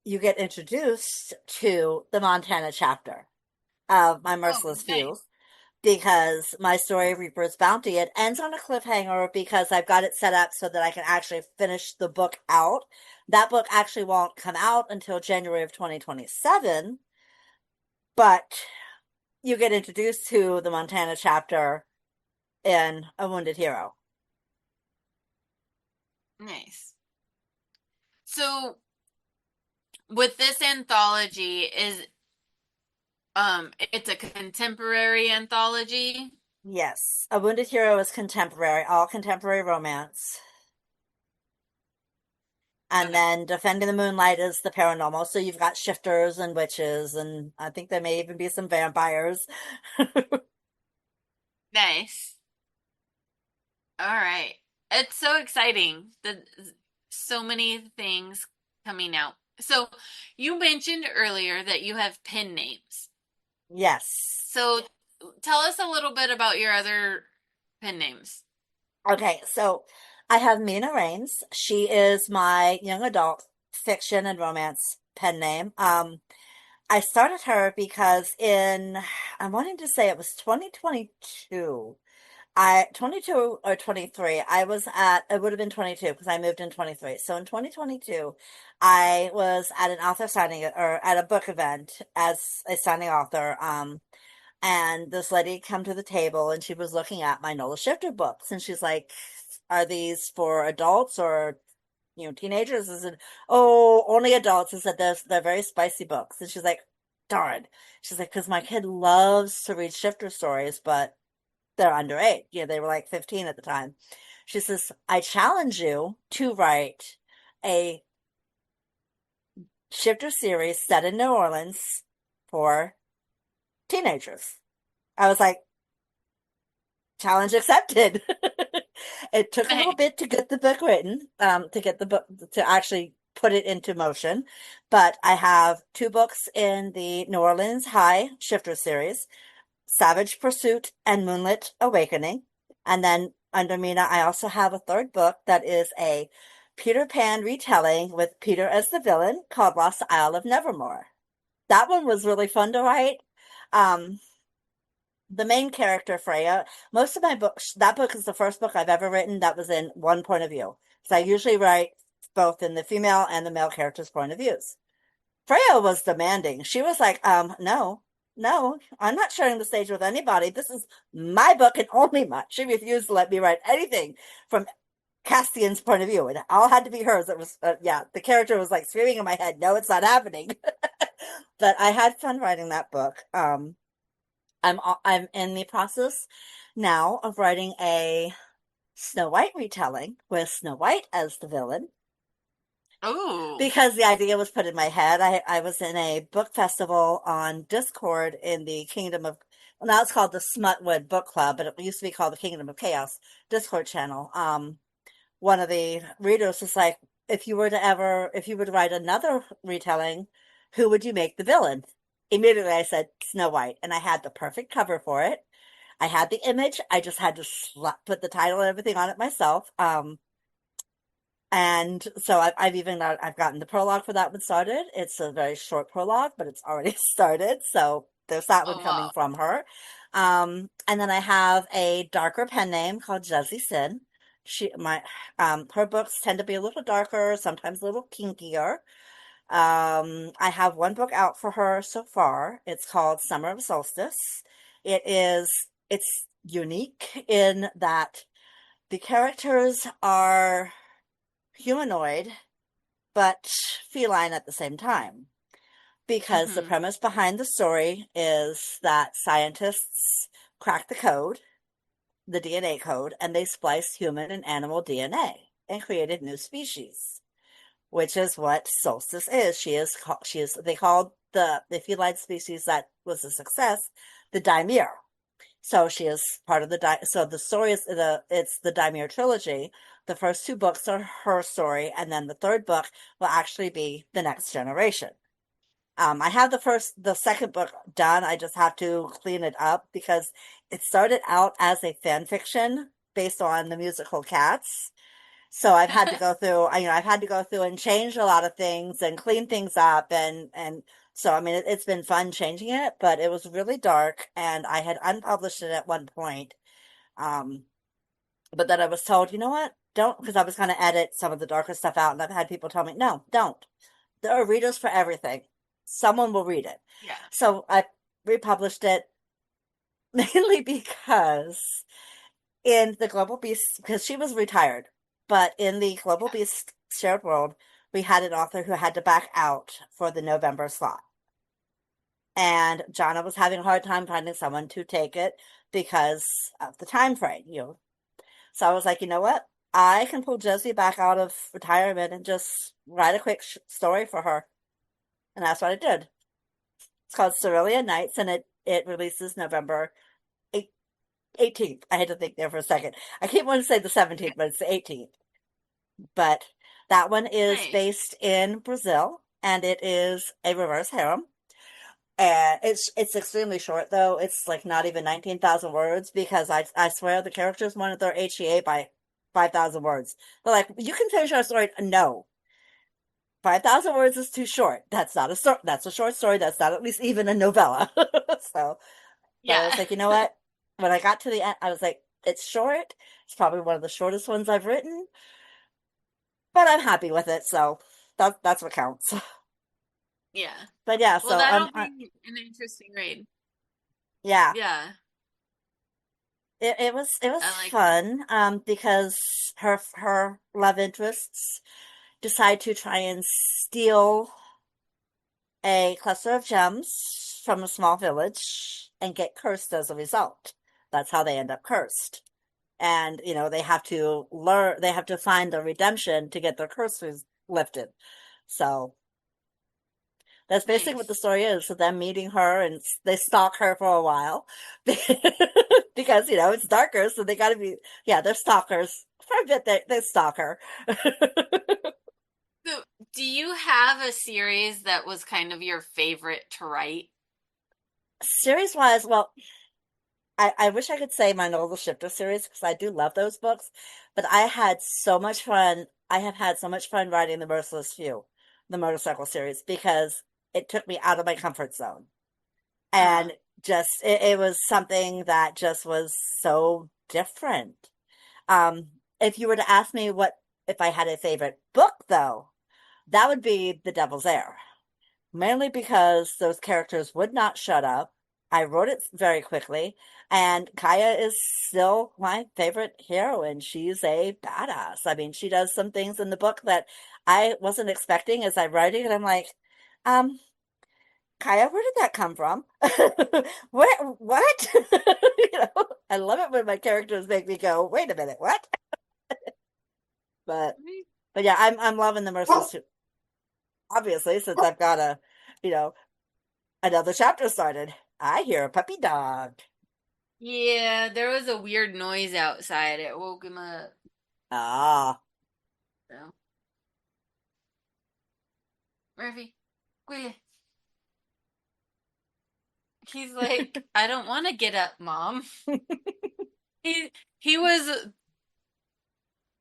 you get introduced to the Montana chapter of My Oh, Merciless Few, nice. because my story Reaper's Bounty, it ends on a cliffhanger because I've got it set up so that I can actually finish the book out. That book actually won't come out until January of 2027, but you get introduced to the Montana chapter in A Wounded Hero. Nice. So with this anthology is it's a contemporary anthology. Yes, A Wounded Hero is contemporary, all contemporary romance. And Okay. then Defending the Moonlight is the paranormal. So you've got shifters and witches, and I think there may even be some vampires. Nice. All right. It's so exciting. So many things coming out. So you mentioned earlier that you have pen names. Yes. So tell us a little bit about your other pen names. Okay, so I have Mina Rains. She is my young adult fiction and romance pen name. I started her because I'm wanting to say it was 2022. 22 or 23. It would have been 22 because I moved in 23. So in 2022, I was at an author signing or at a book event as a signing author. And this lady come to the table and she was looking at my Nola Shifter books and she's like, "Are these for adults or teenagers?" I said, "Oh, only adults." I said, "They're very spicy books." And she's like, "Darn." She's like, "Because my kid loves to read shifter stories, but they're underage." They were like 15 at the time. She says, "I challenge you to write a shifter series set in New Orleans for teenagers." I was like, challenge accepted. It took a little Nice. bit to get the book written, to get the book to actually put it into motion. But I have two books in the New Orleans High Shifter series, Savage Pursuit and Moonlit Awakening. And then under Mina, I also have a third book that is a Peter Pan retelling with Peter as the villain called Lost Isle of Nevermore. That one was really fun to write. Um, the main character, Freya, most of my books, that book is the first book I've ever written that was in one point of view. So I usually write both in the female and the male character's point of views. Freya was demanding. She was like, no, no, I'm not sharing the stage with anybody. This is my book and only mine. She refused to let me write anything from Castian's point of view. It all had to be hers. It was, yeah, the character was like screaming in my head, no, it's not happening. But I had fun writing that book. I'm in the process now of writing a Snow White retelling with Snow White as the villain Oh. because the idea was put in my head. I was in a book festival on Discord in the Kingdom of, well, now it's called the Smutwood Book Club, but it used to be called the Kingdom of Chaos Discord channel. One of the readers was like, if you were to write another retelling, who would you make the villain? Immediately I said Snow White, and I had the perfect cover for it. I had the image. I just had to put the title and everything on it myself. And so I've even I've gotten the prologue for that one started. It's a very short prologue, but it's already started. So there's that one Oh coming wow. from her. And then I have a darker pen name called Jesse Sin. Her books tend to be a little darker, sometimes a little kinkier. I have one book out for her so far. It's called Summer of Solstice. It's unique in that the characters are humanoid but feline at the same time. Because the Mm-hmm. premise behind the story is that scientists cracked the code, the DNA code, and they spliced human and animal DNA and created new species, which is what Solstice is. They called the feline species that was a success the Dimere. So she is part of so the story is it's the Daimyo trilogy. The first two books are her story, and then the third book will actually be the next generation. I have the second book done. I just have to clean it up because it started out as a fan fiction based on the musical Cats. So I've had to go through, I've had to go through and change a lot of things and clean things up, and so I mean it's been fun changing it, but it was really dark, and I had unpublished it at one point. Um, but then I was told, you know what? Don't, because I was going to edit some of the darker stuff out, and I've had people tell me, no, don't. There are readers for everything. Someone will read it. Yeah. So I republished it mainly because in the Global Beast, because she was retired, but in the Global Beast shared world, we had an author who had to back out for the November slot. And Jonna was having a hard time finding someone to take it because of the time frame, So I was like, you know what? I can pull Josie back out of retirement and just write a quick story for her. And that's what I did. It's called Cerulean Nights, and it releases November 18th. I had to think there for a second. I keep wanting to say the 17th, but it's the 18th. But that one is Nice. based in Brazil, and it is a reverse harem. And it's extremely short though. It's like not even 19,000 words because I swear the characters wanted their HEA by 5,000 words. They're like, you can finish our story. No, 5,000 words is too short. That's not a story. That's a short story. That's not at least even a novella. So, but I was Yeah. like, you know what? When I got to the end, I was like, it's short. It's probably one of the shortest ones I've written, but I'm happy with it. So that's what counts. Yeah. But yeah, Well, so that'll be an interesting read. yeah, Yeah. it was I like that. fun because her love interests decide to try and steal a cluster of gems from a small village and get cursed as a result. That's how they end up cursed. And they have to they have to find the redemption to get their curses lifted. So that's basically what the Nice. story is. So them meeting her, and they stalk her for a while because it's darker, so they got to be, yeah, they're stalkers for a bit. They stalk her. So, do you have a series that was kind of your favorite to write? Series wise, well, I wish I could say my Noel the Shifter series because I do love those books, but I had so much fun. I have had so much fun writing the Merciless Few, the motorcycle series, because it took me out of my comfort zone. Uh-huh. And just it was something that just was so different. If you were to ask me what if I had a favorite book though, that would be The Devil's Heir. Mainly because those characters would not shut up. I wrote it very quickly, and Kaya is still my favorite heroine. She's a badass. I mean, she does some things in the book that I wasn't expecting as I'm writing, and I'm like, um, Kaya, where did that come from? Where, what? I love it when my characters make me go, wait a minute, what? But but yeah, I'm loving the Merciless too. Obviously, since I've got you know, another chapter started. I hear a puppy dog. Yeah, there was a weird noise outside. It woke him up. Ah, So, Murphy, Willie. He's like, I don't want to get up, Mom. He he was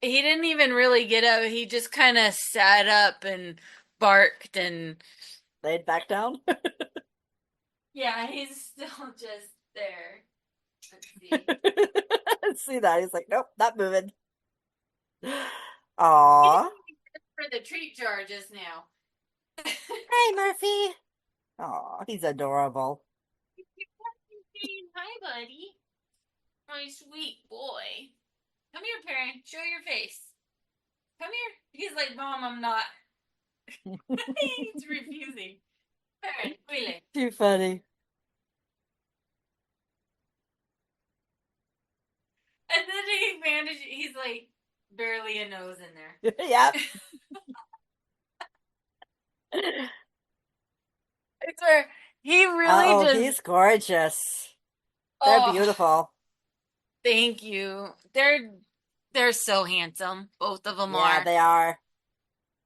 he didn't even really get up. He just kind of sat up and barked and laid back down. yeah, he's still just there. Let's see. See that? He's like, nope, not moving. He didn't Aw. even get for the treat jar just now. Hey, Murphy. Aw, he's adorable. Hi, buddy. My sweet boy. Come here, parent. Show your face. Come here. He's like, Mom, I'm not. He's refusing. Parent, Willie. Too funny. And then he managed, he's like, barely a nose in there. Yep. It's where he really Oh, just he's gorgeous. They're Oh, beautiful. thank you. They're so handsome. Both of them Yeah, are. they are.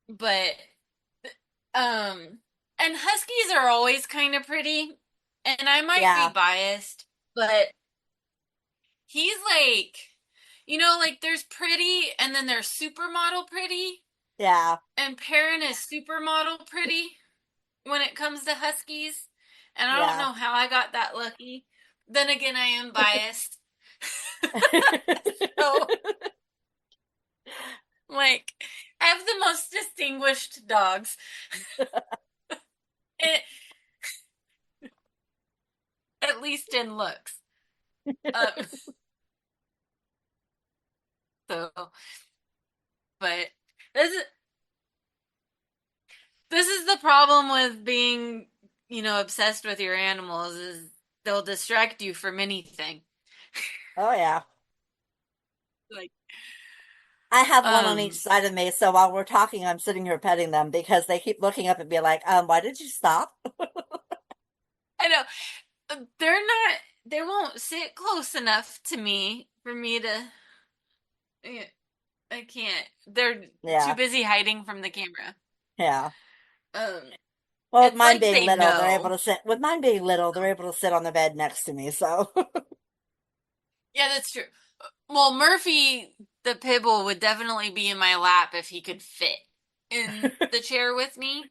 But um and huskies are always kind of pretty. And I might be Yeah, biased, but he's like, like there's pretty and then there's supermodel pretty, yeah, and Perrin is supermodel pretty when it comes to huskies. And I don't yeah. know how I got that lucky. Then again, I am biased. So, like, I have the most distinguished dogs, eh, at least in looks. Um, so, but this is this is the problem with being, obsessed with your animals is they'll distract you from anything. Oh yeah. Like, I have one on each um, side of me, so while we're talking, I'm sitting here petting them because they keep looking up and be like, why did you stop? I know they're not. They won't sit close enough to me for me to. Yeah, I can't. They're too Yeah, busy hiding from the camera. yeah. Um, Well, with it's mine like being they little, they're able know. to sit. With mine being little, they're able to sit on the bed next to me. So, Yeah, that's true. Well, Murphy, the pit bull, would definitely be in my lap if he could fit in the chair with me.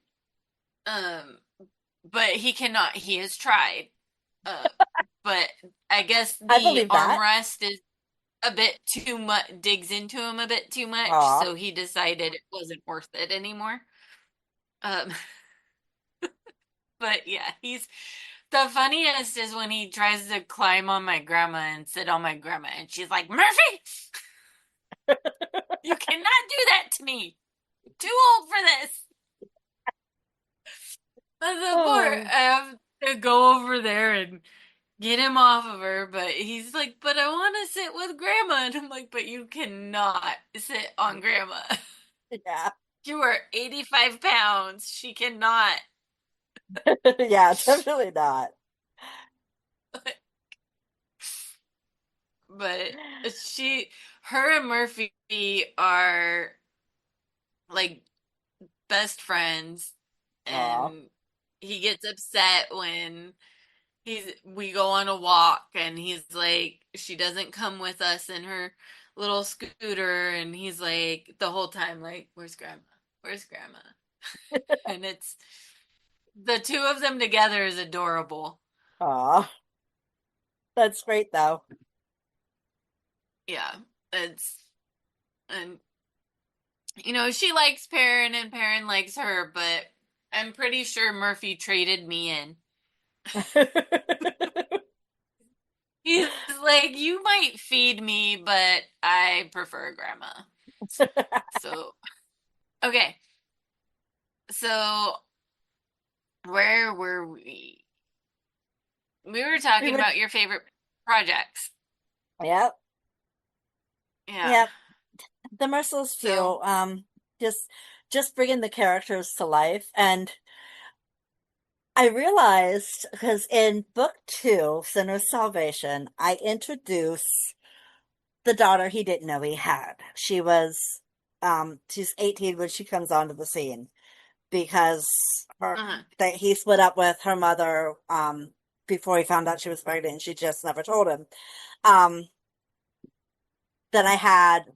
Um, but he cannot. He has tried. Uh, but I guess I the believe that. armrest is a bit too much, digs into him a bit too much, Aw, so he decided it wasn't worth it anymore. Um, but yeah, he's the funniest is when he tries to climb on my grandma and sit on my grandma, and she's like, Murphy, you cannot do that to me. I'm too old for this. And the poor, I oh, have to go over there and get him off of her, but he's like, but I want to sit with grandma. And I'm like, but you cannot sit on grandma. yeah, You are 85 pounds. She cannot. yeah, definitely not. But her and Murphy are like best friends, Aw, and he gets upset when we go on a walk and he's like she doesn't come with us in her little scooter, and he's like the whole time like where's grandma, and it's the two of them together is adorable. aw, that's great though. Yeah, it's and she likes Perrin and Perrin likes her, but I'm pretty sure Murphy traded me in. He's like, you might feed me, but I prefer grandma. So, okay. So, where were we? We were We talking were, about your favorite projects. yep, Yeah. yep. The Merciless So, Few, just just bringing the characters to life, and I realized because in book two, Sinner's Salvation, I introduce the daughter he didn't know he had. She's 18 when she comes onto the scene because her uh-huh. that he split up with her mother before he found out she was pregnant and she just never told him. Um, then I had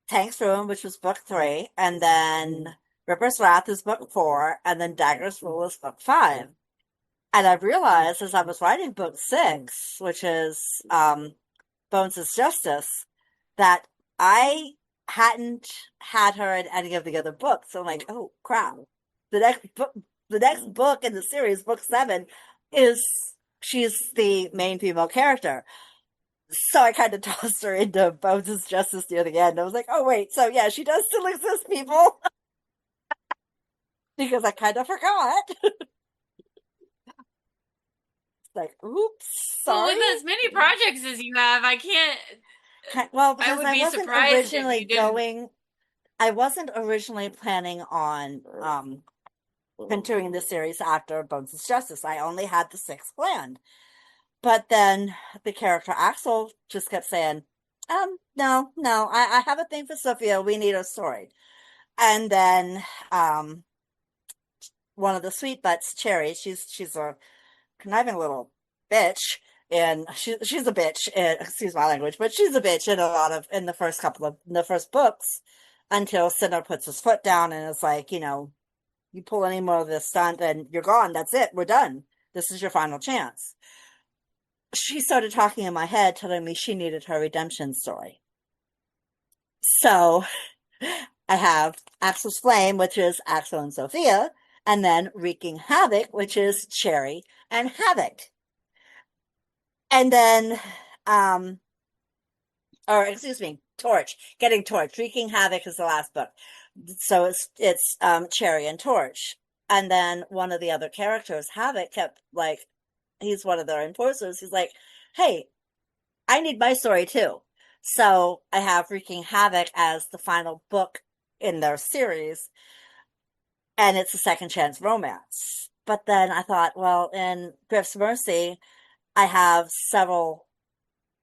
Tank's Ruin, which was book three, and then Ripper's Wrath is book four, and then Dagger's Rule is book five. And I realized as I was writing book six, which is Bones' Justice, that I hadn't had her in any of the other books. So I'm like, oh crap. The next book in the series, book seven, is she's the main female character. So I kind of tossed her into Bones' Justice near the end. I was like, oh wait, so yeah, she does still exist, people. Because I kind of forgot. It's like, oops, Well, with sorry. as many projects as you have, I can't. Well, I because would be surprised if you didn't. I wasn't originally planning on continuing the series after Bones' Justice. I only had the six planned. But then the character Axel just kept saying, no, no, I have a thing for Sophia. We need a story. And then um one of the sweet butts, Cherry, she's a conniving little bitch. And she's a bitch, excuse my language, but she's a bitch in a lot of in the first couple of in the first books until Cinder puts his foot down and is like, you pull any more of this stunt and you're gone. That's it. We're done. This is your final chance. She started talking in my head, telling me she needed her redemption story. So I have Axel's Flame, which is Axel and Sophia, and then Wreaking Havoc, which is Cherry and Havoc. And then, um, or excuse me, Torch, getting Torch. Wreaking Havoc is the last book. So it's Cherry and Torch. And then one of the other characters, Havoc, kept like, he's one of their enforcers. He's like, hey, I need my story too. So I have Wreaking Havoc as the final book in their series, and it's a second chance romance. But then I thought, well, in Griff's Mercy, I have several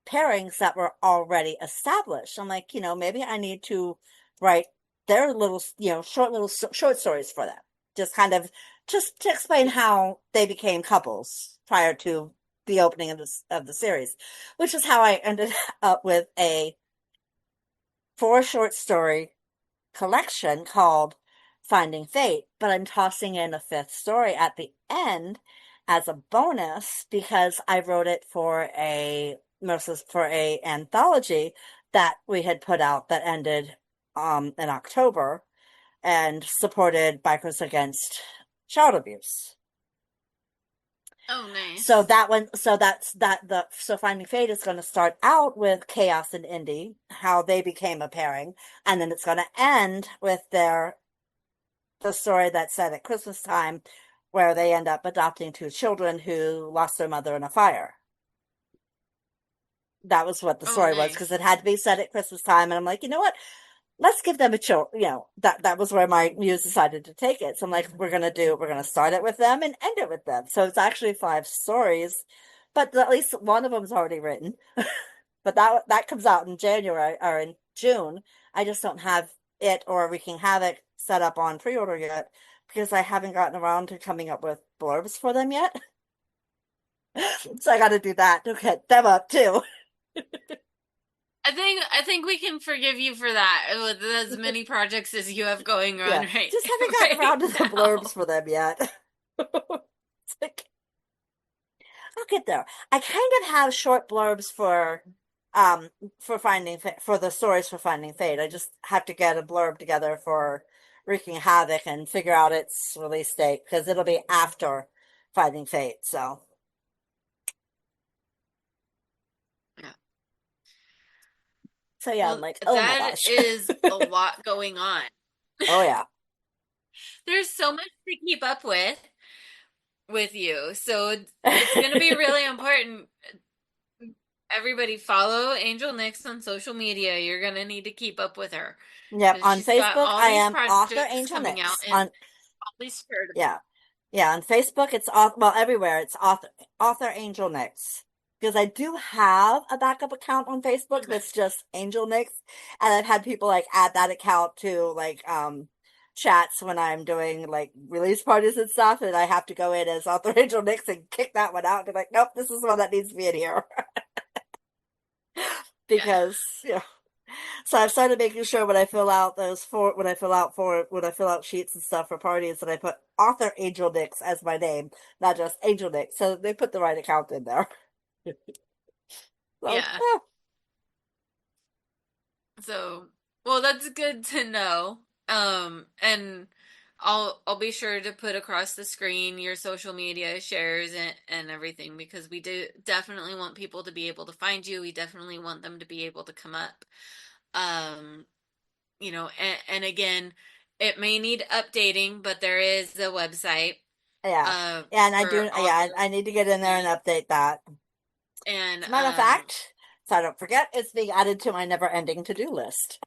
pairings that were already established. I'm like, maybe I need to write their little, short little short stories for them. Just kind of just to explain how they became couples prior to the opening of the series, which is how I ended up with a 4 short story collection called Finding Fate, but I'm tossing in a fifth story at the end as a bonus because I wrote it for a anthology that we had put out that ended in October and supported Bikers Against Child Abuse. Oh, So nice. that one, so that's that the so Finding Fate is going to start out with Chaos and Indy, how they became a pairing, and then it's going to end with the story that's set at Christmas time, where they end up adopting 2 children who lost their mother in a fire. That was what the Oh, story was because nice. it had to be set at Christmas time, and I'm like, you know what? Let's give them a chill. That was where my muse decided to take it. So I'm like, we're gonna start it with them and end it with them. So it's actually 5 stories, but at least one of them's already written. But that comes out in January or in June. I just don't have it or Wreaking Havoc set up on pre-order yet because I haven't gotten around to coming up with blurbs for them yet. So I got to do that to get them up too. I think we can forgive you for that with as many projects as you have going on Yeah, right just haven't gotten right around to the blurbs now. for them yet. It's like, I'll get there. I kind of have short blurbs um for the stories for Finding Fate. I just have to get a blurb together for Wreaking Havoc and figure out its release date because it'll be after Finding Fate. Yeah. So yeah, I'm Well, like, oh my that gosh. is a lot going on. Oh yeah. There's so much to keep up with you. So it's going to be really important. Everybody follow Angel Nyx on social media. You're going to need to keep up with her Yep, because on she's got Facebook all I these am author projects Angel coming out Nyx. and On all these shared. Yeah. Yeah, on Facebook it's well everywhere it's author Angel Nyx. Because I do have a backup account on Facebook Okay. that's just Angel Nyx, and I've had people like add that account to like chats when I'm doing like release parties and stuff, and I have to go in as author Angel Nyx and kick that one out and be like, nope, this is one that needs to be in here. Yeah. Because so I've started making sure when I fill out when I fill out sheets and stuff for parties that I put author Angel Nyx as my name, not just Angel Nyx. So they put the right account in there. So Yeah. So, well, that's good to know. And I'll be sure to put across the screen your social media shares and everything because we do definitely want people to be able to find you. We definitely want them to be able to come up. Um, and again, it may need updating, but there is a website yeah, yeah, and I for do. all Yeah, your I need to get in there and update that. and As a matter of fact, so I don't forget, it's being added to my never-ending to-do list.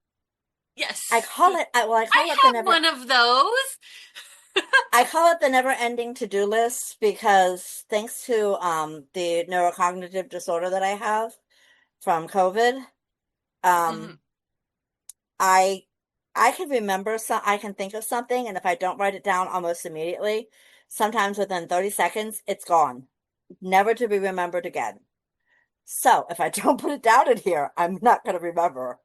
yes. I call it. I I call it the have never. one of those. I call it the never-ending to-do list because thanks to the neurocognitive disorder that I have from COVID, Mhm. um I I can remember some I can think of something and if I don't write it down almost immediately, sometimes within 30 seconds it's gone, never to be remembered again. So, if I don't put it down in here, I'm not going to remember.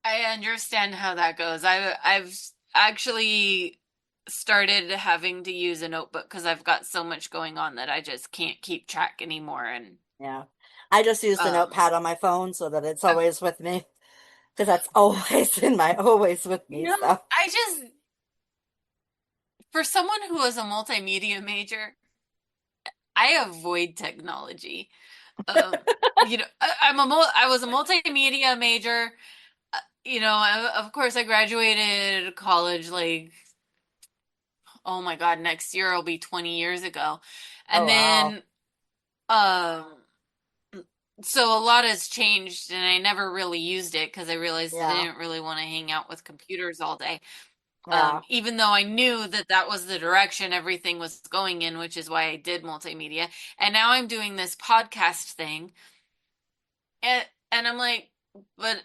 I understand how that goes. I've actually started having to use a notebook because I've got so much going on that I just can't keep track anymore. And Yeah. I just use the um, notepad on my phone so that it's I've, always with me because that's always in my always with me stuff. I just for someone who was a multimedia major, I avoid technology. Um, I was a multimedia major. Of course, I graduated college like, oh my God, next year will be 20 years ago. Oh And wow. then, um, so a lot has changed and I never really used it because I realized I Yeah. didn't really want to hang out with computers all day. Yeah. Even though I knew that that was the direction everything was going in, which is why I did multimedia. And now I'm doing this podcast thing. And I'm like, but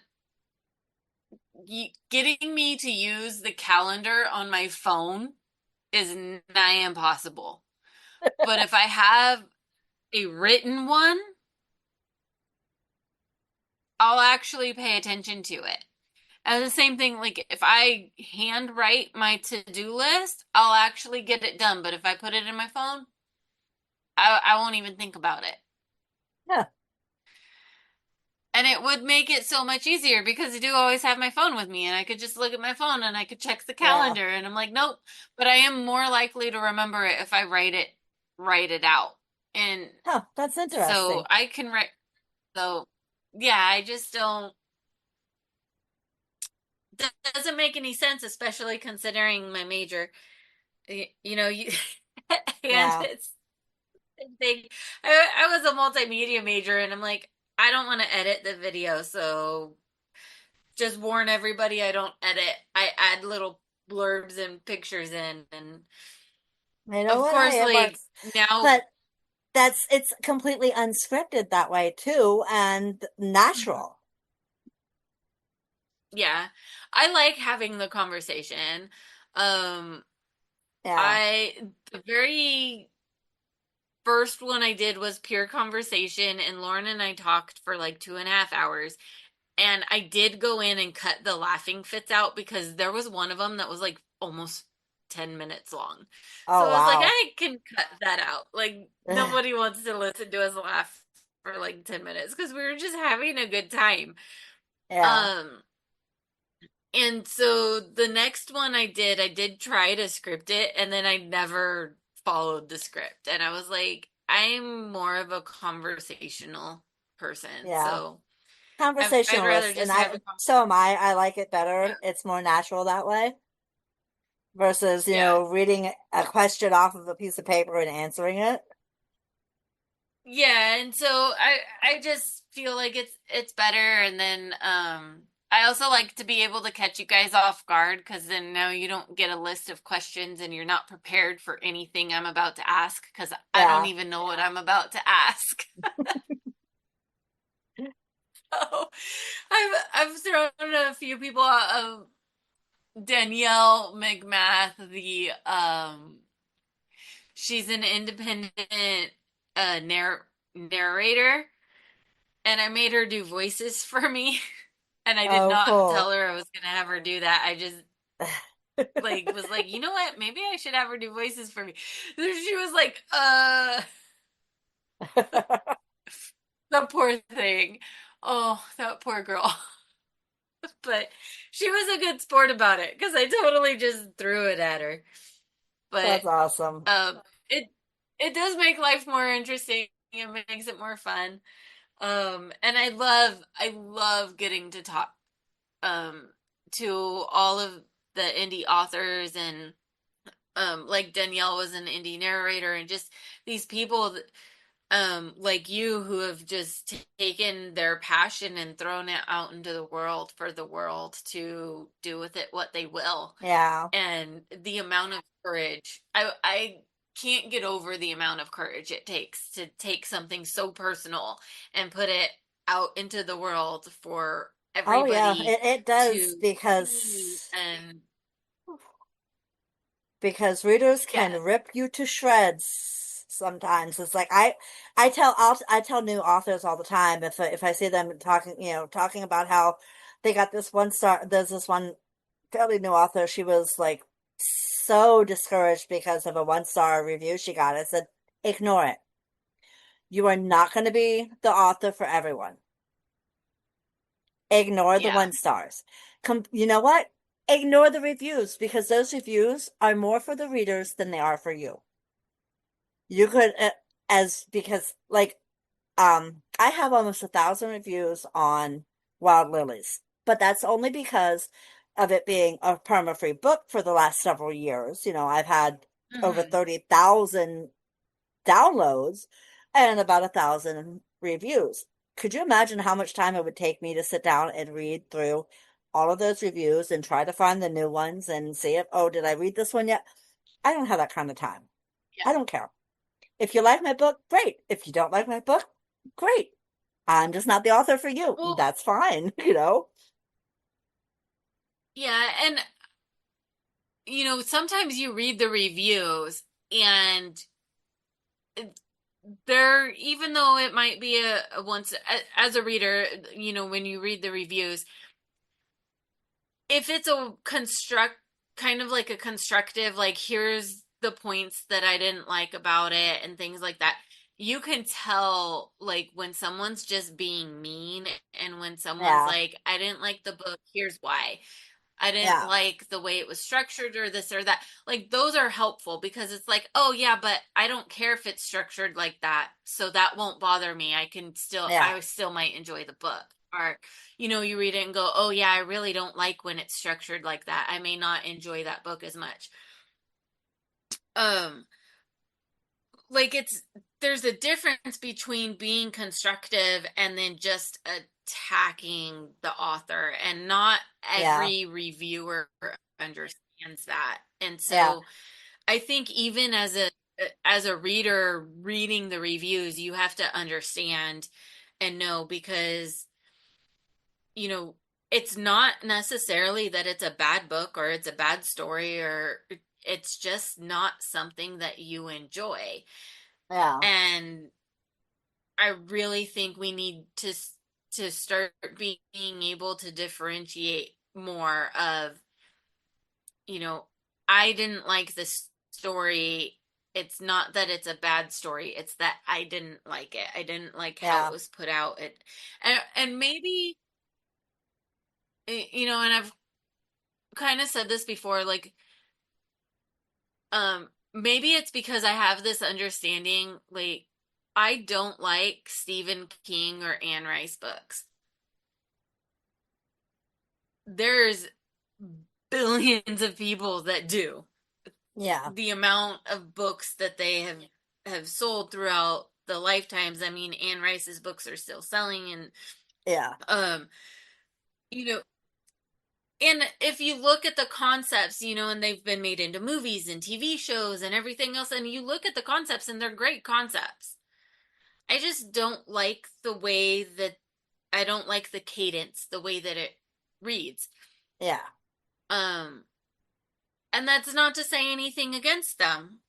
getting me to use the calendar on my phone is nigh impossible. But if I have a written one, I'll actually pay attention to it. And the same thing, like if I handwrite my to-do list, I'll actually get it done. But if I put it in my phone, I won't even think about it. Yeah. And it would make it so much easier because I do always have my phone with me and I could just look at my phone and I could check the Yeah. calendar and I'm like, nope. But I am more likely to remember it if I write it out. And Huh, that's so interesting. I can write, so yeah, I just don't, that doesn't make any sense, especially considering my major. You and Yeah. it's big. I was a multimedia major, and I'm like, I don't want to edit the video, so just warn everybody I don't edit. I add little blurbs and pictures in, and You know of what? course, Hey, it like works. now, But it's completely unscripted that way too and natural. yeah, I like having the conversation. Um, Yeah. I the very first one I did was pure conversation, and Lauren and I talked for like 2.5 hours. And I did go in and cut the laughing fits out because there was one of them that was like almost 10 minutes long. So Oh I was like, wow. I can cut that out. Like, nobody wants to listen to us laugh for like 10 minutes because we were just having a good time. Yeah. Um, and so the next one I did try to script it and then I never followed the script. And I was like, I'm more of a conversational person. Yeah. So I'd rather Conversationalist and just have a I so am I. I like it better. yeah. It's more natural that way versus, Yeah. reading a question off of a piece of paper and answering it. Yeah, and so I just feel like it's better and then I also like to be able to catch you guys off guard because then now you don't get a list of questions and you're not prepared for anything I'm about to ask because I don't Yeah. even know what I'm about to ask. So I've thrown a few people out of Danielle McMath, the she's an independent narrator and I made her do voices for me. And I did Oh, not tell cool. her I was gonna have her do that. I just like was like, you know what? Maybe I should have her do voices for me. So she was like, the poor thing. Oh, that poor girl. But she was a good sport about it because I totally just threw it at her. But That's awesome. um it it does make life more interesting. It makes it more fun. And I love getting to talk um to all of the indie authors and like Danielle was an indie narrator and just these people like you who have just taken their passion and thrown it out into the world for the world to do with it what they will. Yeah. And the amount of courage, I can't get over the amount of courage it takes to take something so personal and put it out into the world for Oh yeah, everybody it does to see. because And readers can yeah. rip you to shreds sometimes. It's like I tell new authors all the time if I see them talking about how they got this one star. There's this one fairly new author. She was like so discouraged because of a 1 star review she got. I said, ignore it. You are not going to be the author for everyone. Ignore the Yeah. 1 stars. You know what? Ignore the reviews because those reviews are more for the readers than they are for you. You could, as because like, I have almost 1,000 reviews on Wild Lilies, but that's only because of it being a perma-free book for the last several years. I've had over Hmm. 30,000 downloads and about 1,000 reviews. Could you imagine how much time it would take me to sit down and read through all of those reviews and try to find the new ones and see if, oh, did I read this one yet? I don't have that kind of time. Yeah. I don't care. If you like my book, great. If you don't like my book, great. I'm just not the author for you. Well, That's fine, you know? yeah, and sometimes you read the reviews and there, even though it might be a once as a reader, when you read the reviews, if it's a construct kind of like a constructive, like here's the points that I didn't like about it and things like that, you can tell like when someone's just being mean and when someone's Yeah, like, I didn't like the book, here's why. I didn't yeah, like the way it was structured or this or that. Like those are helpful because it's like, oh yeah, but I don't care if it's structured like that. So that won't bother me. yeah, I still might enjoy the book. Or, you read it and go, oh yeah, I really don't like when it's structured like that. I may not enjoy that book as much. Um, like there's a difference between being constructive and then just attacking the author, and not yeah, every reviewer understands that. And yeah, so I think even as a reader reading the reviews, you have to understand and know, because you know it's not necessarily that it's a bad book or it's a bad story, or it's just not something that you enjoy. yeah, And I really think we need to start being able to differentiate more of, you know, I didn't like this story. It's not that it's a bad story. It's that I didn't like it. I didn't like how it yeah, was put out. And maybe, and I've kind of said this before, like, maybe it's because I have this understanding, like, I don't like Stephen King or Anne Rice books. There's billions of people that do. yeah, The amount of books that they have sold throughout the lifetimes. I mean, Anne Rice's books are still selling, and yeah, um, you know, and if you look at the concepts, and they've been made into movies and TV shows and everything else, and you look at the concepts and they're great concepts. I just don't like the way that I don't like the cadence, the way that it reads. yeah, Um, and that's not to say anything against them.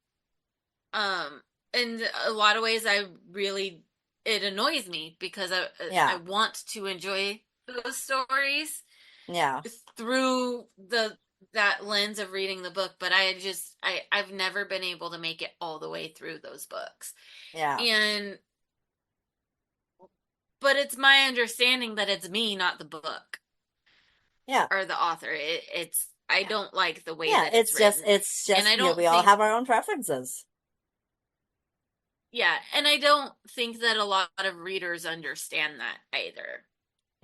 Um, in a lot of ways, it annoys me because I yeah, want to enjoy those stories yeah, through that lens of reading the book, but I've never been able to make it all the way through those books. yeah, And but it's my understanding that it's me, not the book yeah, or the author. It's I yeah. don't like the way Yeah, that it's written. it's And just, I don't we all think have our own preferences. Yeah, and I don't think that a lot of readers understand that either.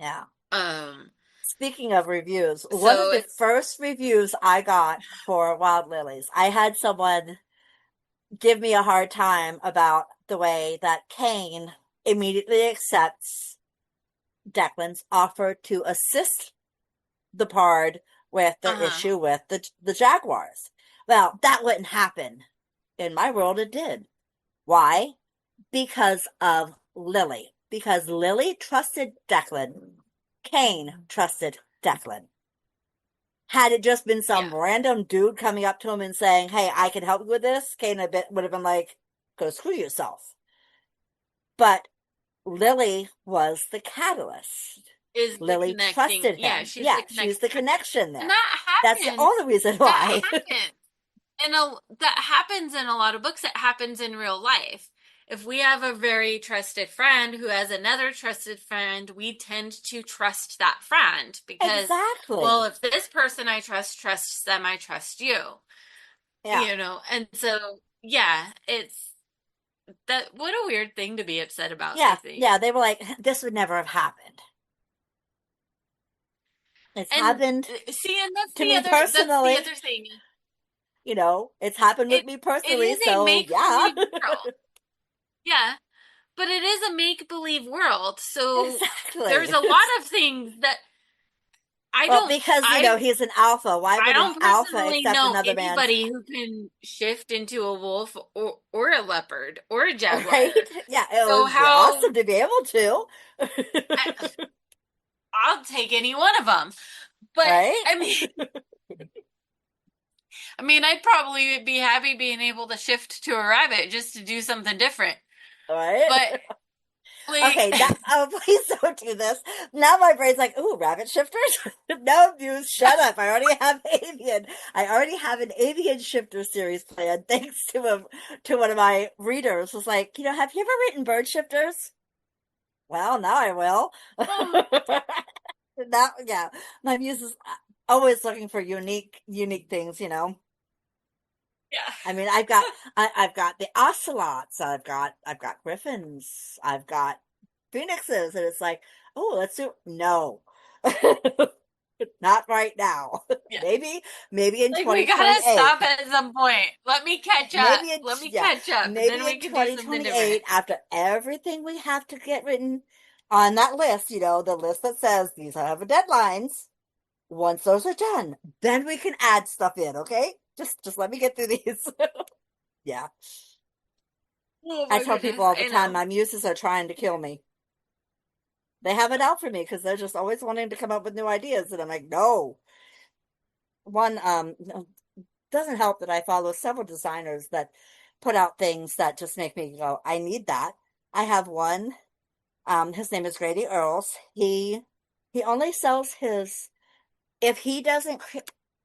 Yeah. Um, Speaking of reviews, one of so the it's first reviews I got for Wild Lilies, I had someone give me a hard time about the way that Kane immediately accepts Declan's offer to assist the Pard with their Uh-huh. issue with the Jaguars. Well, that wouldn't happen. In my world, it did. Why? Because of Lily. Because Lily trusted Declan. Kane trusted Declan. Had it just been Yeah. some random dude coming up to him and saying, "Hey, I can help you with this," Kane would have been like, "Go screw yourself." But Lily was the catalyst. Is the Lily connecting. trusted Yeah, him. she's Yeah, the she's connecting the factor. connection And there. that That's the happens. only reason That why. happens. That happens in a lot of books. It happens in real life. If we have a very trusted friend who has another trusted friend, we tend to trust that friend because, well, Exactly. if this person I trust trusts them, I trust you. Yeah. And so yeah, it's that what a weird thing to be upset about, I Yeah. think. Yeah. They were like, this would never have happened. It's And happened see, and to me that's the personally. other thing. It's happened with It me it personally. is a So, yeah. make-believe world. Yeah, but it is a make-believe world. So there's Exactly. a lot of things that I Well, don't because, I he's an alpha. Why I would an don't alpha personally accept know another man's, anybody who can shift into a wolf or a leopard or a right? jaguar. Yeah, it So would be how awesome to be able to. I, I'll take any one of them. But Right? I mean, I'd probably be happy being able to shift to a rabbit just to do something different. Right? But like, Okay, please don't do this. Now my brain's like, ooh, rabbit shifters? No, you shut up. I already have avian. I already have an avian shifter series planned thanks to one of my readers was like, have you ever written bird shifters? Well, now I will. oh, Now, yeah, my muse is always looking for unique things. yeah, I mean, I've got the ocelots, I've got griffins, I've got phoenixes, and it's like, oh, let's do no, not right now. yeah. Maybe in Like we twenty gotta twenty eight, stop at some point. Let me catch up. Let me yeah, catch up, and then maybe we in can do twenty something twenty different. eight after everything we have to get written on that list, the list that says these have deadlines. Once those are done, then we can add stuff in. Okay, just let me get through these. Yeah. Oh I my tell people goodness, all the I time know. my muses are trying to kill me. They have it out for me because they're just always wanting to come up with new ideas, and I'm like, no. One no, doesn't help that I follow several designers that put out things that just make me go, I need that. I have one. His name is Grady Earls. He only sells his if he doesn't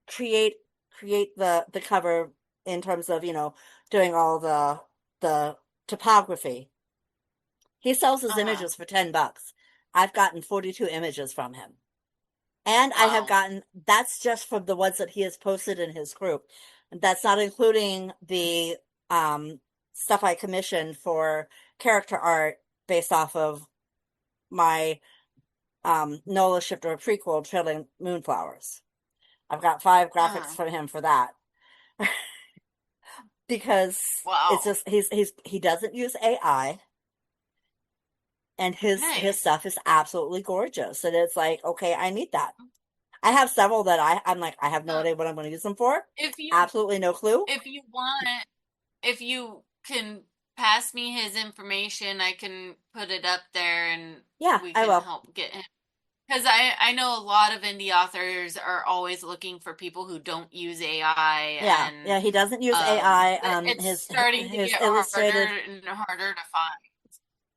create create the cover in terms of doing all the topography. He sells his Uh-huh. images for $10. I've gotten 42 images from him. And I have Wow. gotten, that's just from the ones that he has posted in his group. That's not including the um, stuff I commissioned for character art based off of my Nola Shifter prequel, Trailing Moonflowers. I've got 5 graphics Uh-huh. from him for that because it's Wow. just he doesn't use AI, and his Nice. stuff is absolutely gorgeous, and it's like, okay, I need that. I have several that I'm like, I have no Uh, idea what I'm going to use them for. if you Absolutely no clue. if you want, if you can pass me his information, I can put it up there and Yeah, we I can will. help get him. Because I know a lot of indie authors are always looking for people who don't use AI, Yeah, and yeah, he doesn't use AI. it's His starting to his get illustrated, harder and harder to find.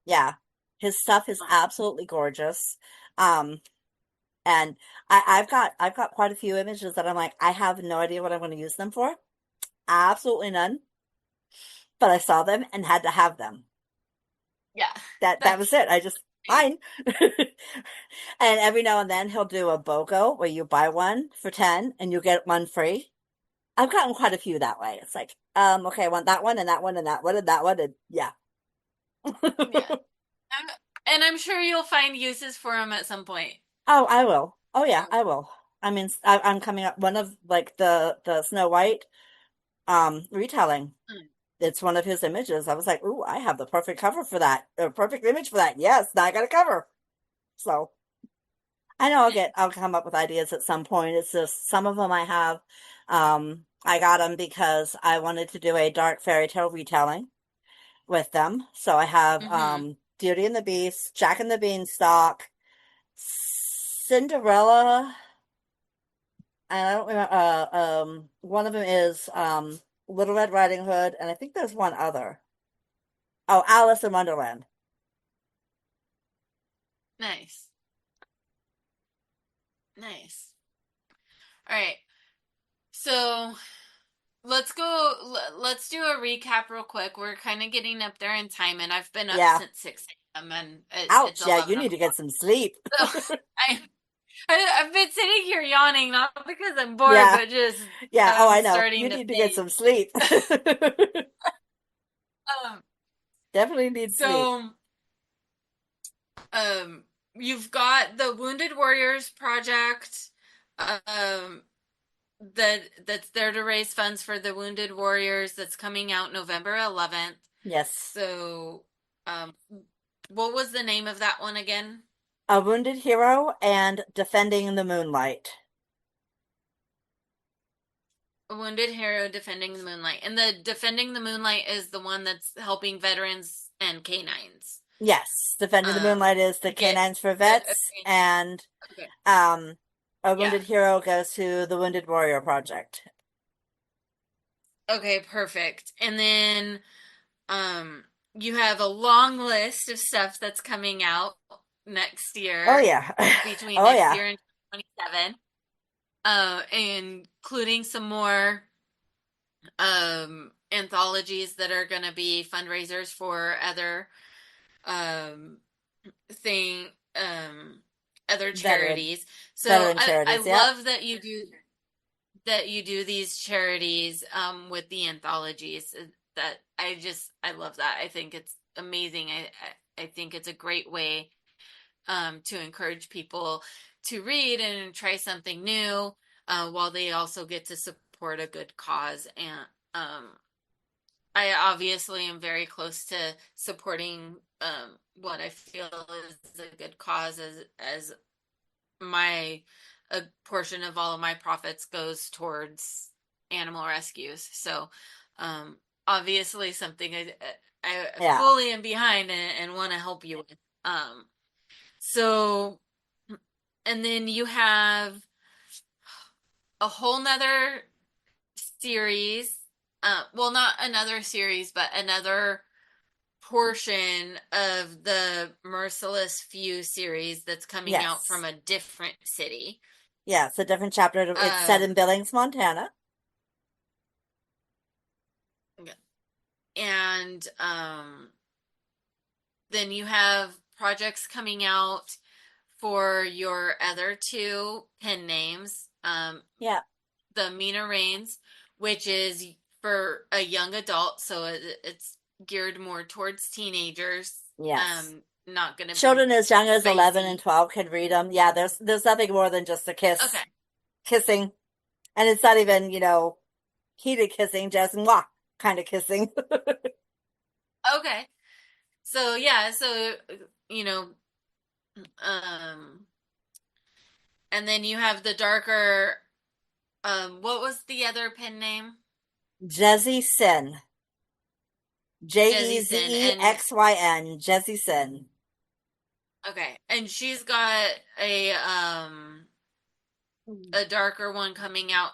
yeah, his stuff is absolutely gorgeous. Um, and I've got quite a few images that I'm like, I have no idea what I'm going to use them for. Absolutely none. But I saw them and had to have them. Yeah, That was that's it. I just fine. And every now and then he'll do a BOGO where you buy one for 10 and you get one free. I've gotten quite a few that way. It's like, okay, I want that one and that one and that one and that one and yeah. yeah. I'm, and I'm sure you'll find uses for him at some point. Oh, I will. Oh yeah, So, I will. I mean, I'm coming up one of like the Snow White retelling. it's one of his images. I was like, ooh, I have the perfect cover for that, or perfect image for that. Yes, now I got a cover. So I know I'll come up with ideas at some point. It's just some of them I have. I got them because I wanted to do a dark fairy tale retelling with them. So I have Mm-hmm. Beauty and the Beast, Jack and the Beanstalk, Cinderella. I don't remember. One of them is Little Red Riding Hood, and I think there's one other. Oh, Alice in Wonderland. Nice. Nice. All right. So let's do a recap real quick. We're kind of getting up there in time, and I've been up Yeah. since 6 a.m. and it's Ouch. Yeah, you 11 need to get o'clock. some sleep. So I've been sitting here yawning, not because I'm bored, Yeah. but just Yeah. Oh, I'm I know. You starting to need to get fade. some sleep. Um, Definitely need sleep. so um, you've got the Wounded Warriors Project, um, that's there to raise funds for the Wounded Warriors. That's coming out November 11th. Yes. So, um, what was the name of that one again? A Wounded Hero and Defending the Moonlight. Wounded Hero Defending the Moonlight. And the Defending the Moonlight is the one that's helping veterans and canines. Yes. Defending the Moonlight is the Get Canines for a Vets, and okay. um, A Yeah. Wounded Hero goes to the Wounded Warrior Project. Okay, perfect. And then um you have a long list of stuff that's coming out next Oh, year, yeah. between Oh, next yeah. year and 27. Including some more anthologies that are going to be fundraisers for other um thing other Veteran. charities. So Veteran I charities. Yep. love that you do these charities with the anthologies. That I love that. I think it's amazing. I think it's a great way to encourage people to read and try something new, while they also get to support a good cause. And I obviously am very close to supporting what I feel is a good cause, as my a portion of all of my profits goes towards animal rescues. So, um, obviously, something I Yeah. fully am behind and want to help you with. So, and then you have a whole nother series. Well, not another series, but another portion of the Merciless Few series that's coming out from Yes. a different city. Yeah. It's a different chapter. It's set in Um, Billings, Montana. and then you have projects coming out for your other two pen names. Yeah. The Mina Reigns, which is for a young adult, so it's geared more towards teenagers. Yes. Not gonna be Children as young as 11 and spicy. 12 can read them. Yeah. There's nothing more than just a Okay. kissing. And it's not even, heated kissing, just mwah kind of kissing. Okay. So yeah, so you know, um, and then you have the darker. What was the other pen name? Jezzy Sin. Jesse Sin, and Jezexyn. Jezzy Sin. okay, and she's got a darker one coming out.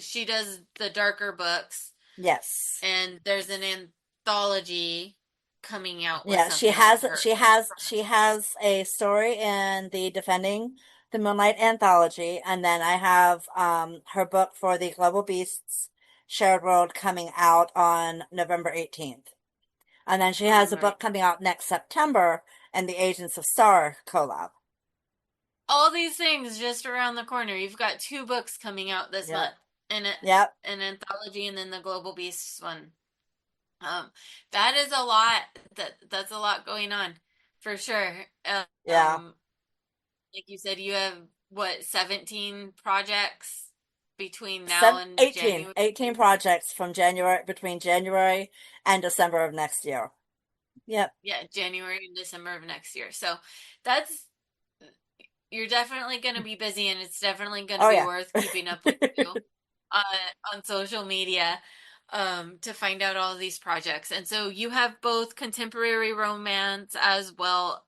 She does the darker books, Yes. and there's an anthology coming out with Yeah, something with her. she has a story in the Defending the Moonlight anthology, and then I have her book for the Global Beasts Shared World coming out on November 18th. And then she has a November book 8th. coming out next September and the Agents of Star collab. All these things just around the corner. You've got two books coming out this Yep. month, and Yep. an anthology, and then the Global Beasts one. Um, that is a lot. That's a lot going on, for sure. Yeah. Like you said, you have what, 17 projects? between now and 18, January? 18 projects from January, between January and December of next year. Yep. Yeah, January and December of next year. So that's you're definitely going to be busy, and it's definitely going to Oh be yeah. worth keeping up with you on social media to find out all of these projects. And so you have both contemporary romance as well.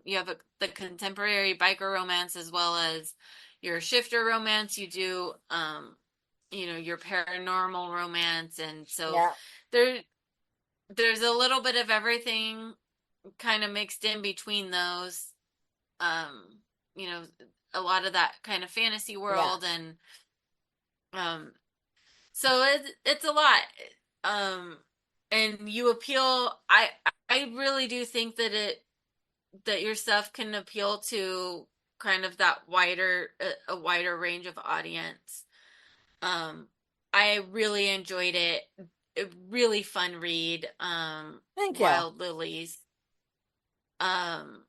You have the contemporary biker romance as well as your shifter romance. You do, your paranormal romance, and so Yeah. there there's a little bit of everything kind of mixed in between those. Um, you know, a lot of that kind of fantasy world, Yes. and um, so it's a lot. Um, and you appeal. I really do think that that your stuff can appeal to kind of that a wider range of audience. Um, I really enjoyed it. A really fun read. Thank you. Wild Lilies. Um,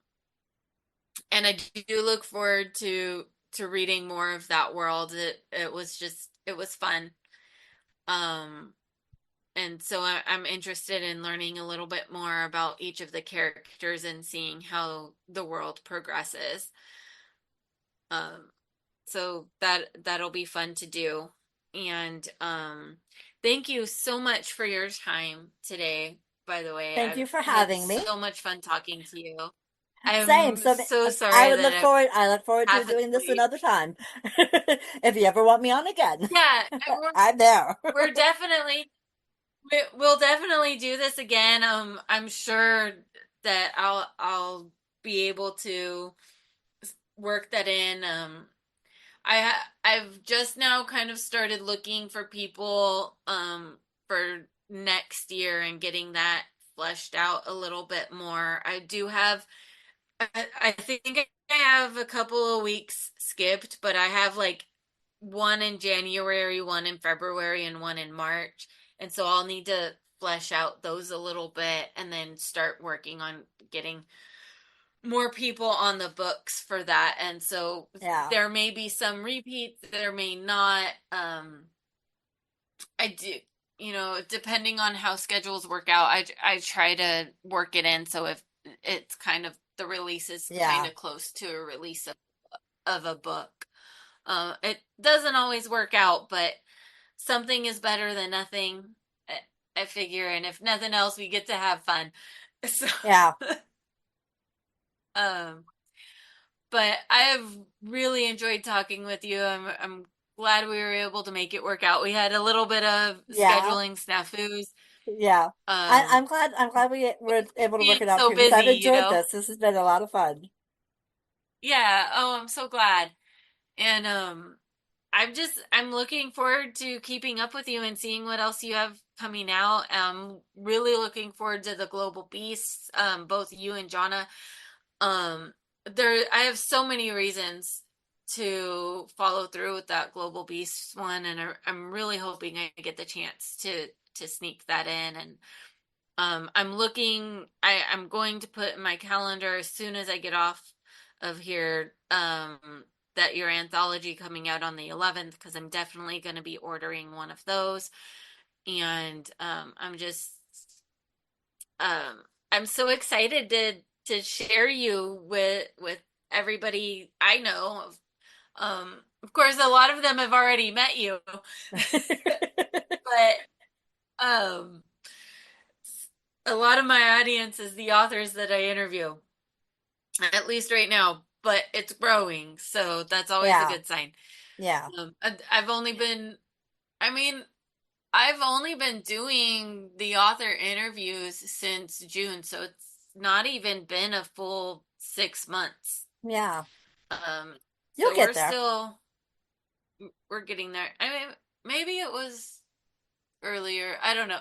and I do look forward to reading more of that world. It was fun. Um, and so I'm interested in learning a little bit more about each of the characters and seeing how the world progresses. Um, so that'll be fun to do. And thank you so much for your time today. By the way, Thank you I've for had having me. so much fun talking to you. Same. I'm So so I sorry would that look I'm forward. I look forward to half doing this asleep. another time. If you ever want me on again, Yeah, I'm there. we're definitely we'll definitely do this again. I'm sure that I'll be able to work that in. I've just now kind of started looking for people for next year and getting that fleshed out a little bit more. I think I have a couple of weeks skipped, but I have like one in January, one in February, and one in March. And so I'll need to flesh out those a little bit and then start working on getting more people on the books for that. And so Yeah. there may be some repeats, there may not. I do, depending on how schedules work out, I try to work it in so if it's kind of the release is kind Yeah. of close to a release of a book. It doesn't always work out, but something is better than nothing. I figure, and if nothing else, we get to have fun. So, Yeah. um, but I've really enjoyed talking with you. I'm glad we were able to make it work out. We had a little bit of Yeah. scheduling snafus. Yeah. Um, I'm glad we were able to work being it out so too because busy, I've enjoyed this. This has been a lot of fun. Yeah. Oh, I'm so glad. And I'm looking forward to keeping up with you and seeing what else you have coming out. Really looking forward to the Global Beasts, both you and Jonna. Um, I have so many reasons to follow through with that Global Beasts one, and I'm really hoping I get the chance to sneak that in. And I'm going to put in my calendar as soon as I get off of here, that your anthology coming out on the 11th, because I'm definitely going to be ordering one of those. And um, I'm so excited to share you with everybody I know. Of course, a lot of them have already met you, but um, a lot of my audience is the authors that I interview, at least right now, but it's growing, so that's always a Yeah. good sign. Yeah. I've only been, I mean, I've only been doing the author interviews since June, so it's not even been a full 6 months. Yeah. Um, You'll so get there. we're getting there. I mean, maybe it was earlier. I don't know.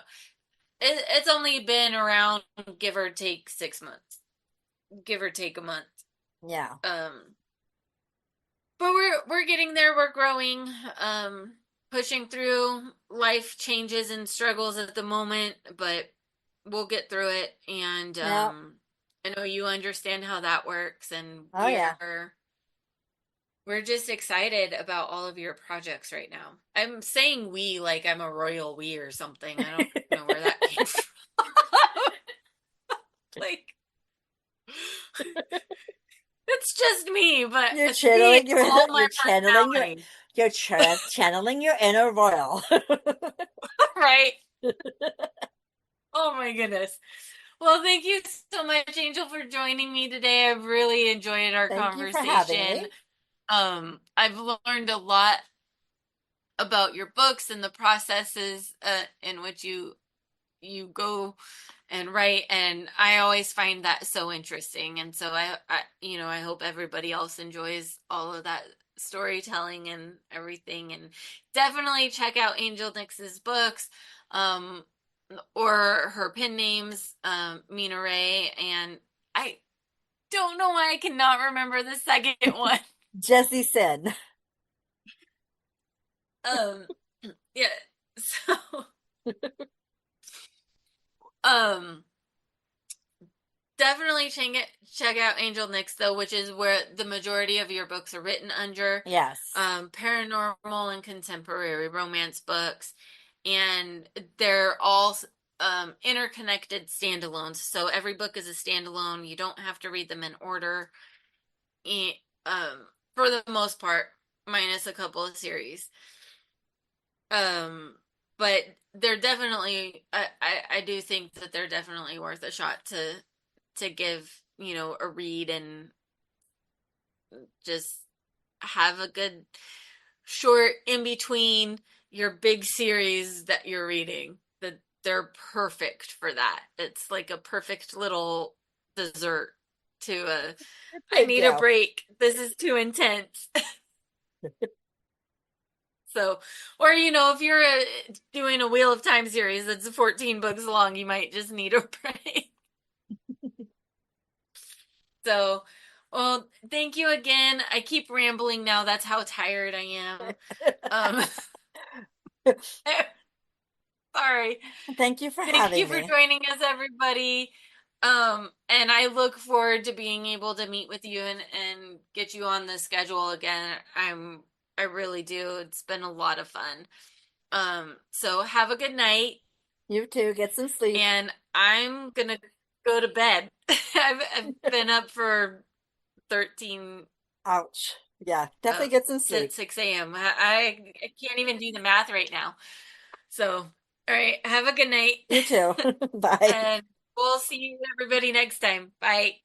It's only been around, give or take 6 months, give or take a month. Yeah. Um, but we're getting there. We're growing. Um, Pushing through life changes and struggles at the moment, but we'll get through it. And Yeah. I know you understand how that works, and Oh yeah. we're just excited about all of your projects right now. I'm saying we like I'm a royal we or something. I don't know where that came from. Like, it's just me, but You're see, channeling it's all my personality, channeling your inner royal. right? Oh my goodness. Well, thank you so much, Angel, for joining me today. I've really enjoyed our Thank you for having conversation. me. I've learned a lot about your books and the processes in which you go and write, and I always find that so interesting. And so I hope everybody else enjoys all of that storytelling and everything. And definitely check out Angel Nyx's books, um, or her pen names, Mina Ray, and I don't know why I cannot remember the second one. Jesse Sin. Um, yeah. So, um, definitely check out Angel Nyx though, which is where the majority of your books are written under. Yes. Paranormal and contemporary romance books, and they're all interconnected standalones. So every book is a standalone. You don't have to read them in order, e- um, for the most part, minus a couple of series. Um, but they're definitely, I do think that they're definitely worth a shot to give, a read and just have a good short in between your big series that you're reading. That they're perfect for that. It's like a perfect little dessert to a I Thank need a you. break. This is too intense. So, or if you're doing a Wheel of Time series that's 14 books long, you might just need a break. So, well, thank you again. I keep rambling now. That's how tired I am. Um, sorry. Thank you for Thank you having for me. joining us, everybody. And I look forward to being able to meet with you and get you on the schedule again. I really do. It's been a lot of fun. So have a good night, You too. Get some sleep. and I'm gonna go to bed. I've been up for 13 Ouch. Yeah, uh definitely get some sleep. since 6 a.m. I can't even do the math right now. So, all right, have a good night. You too. Bye. And we'll see you everybody next time. Bye.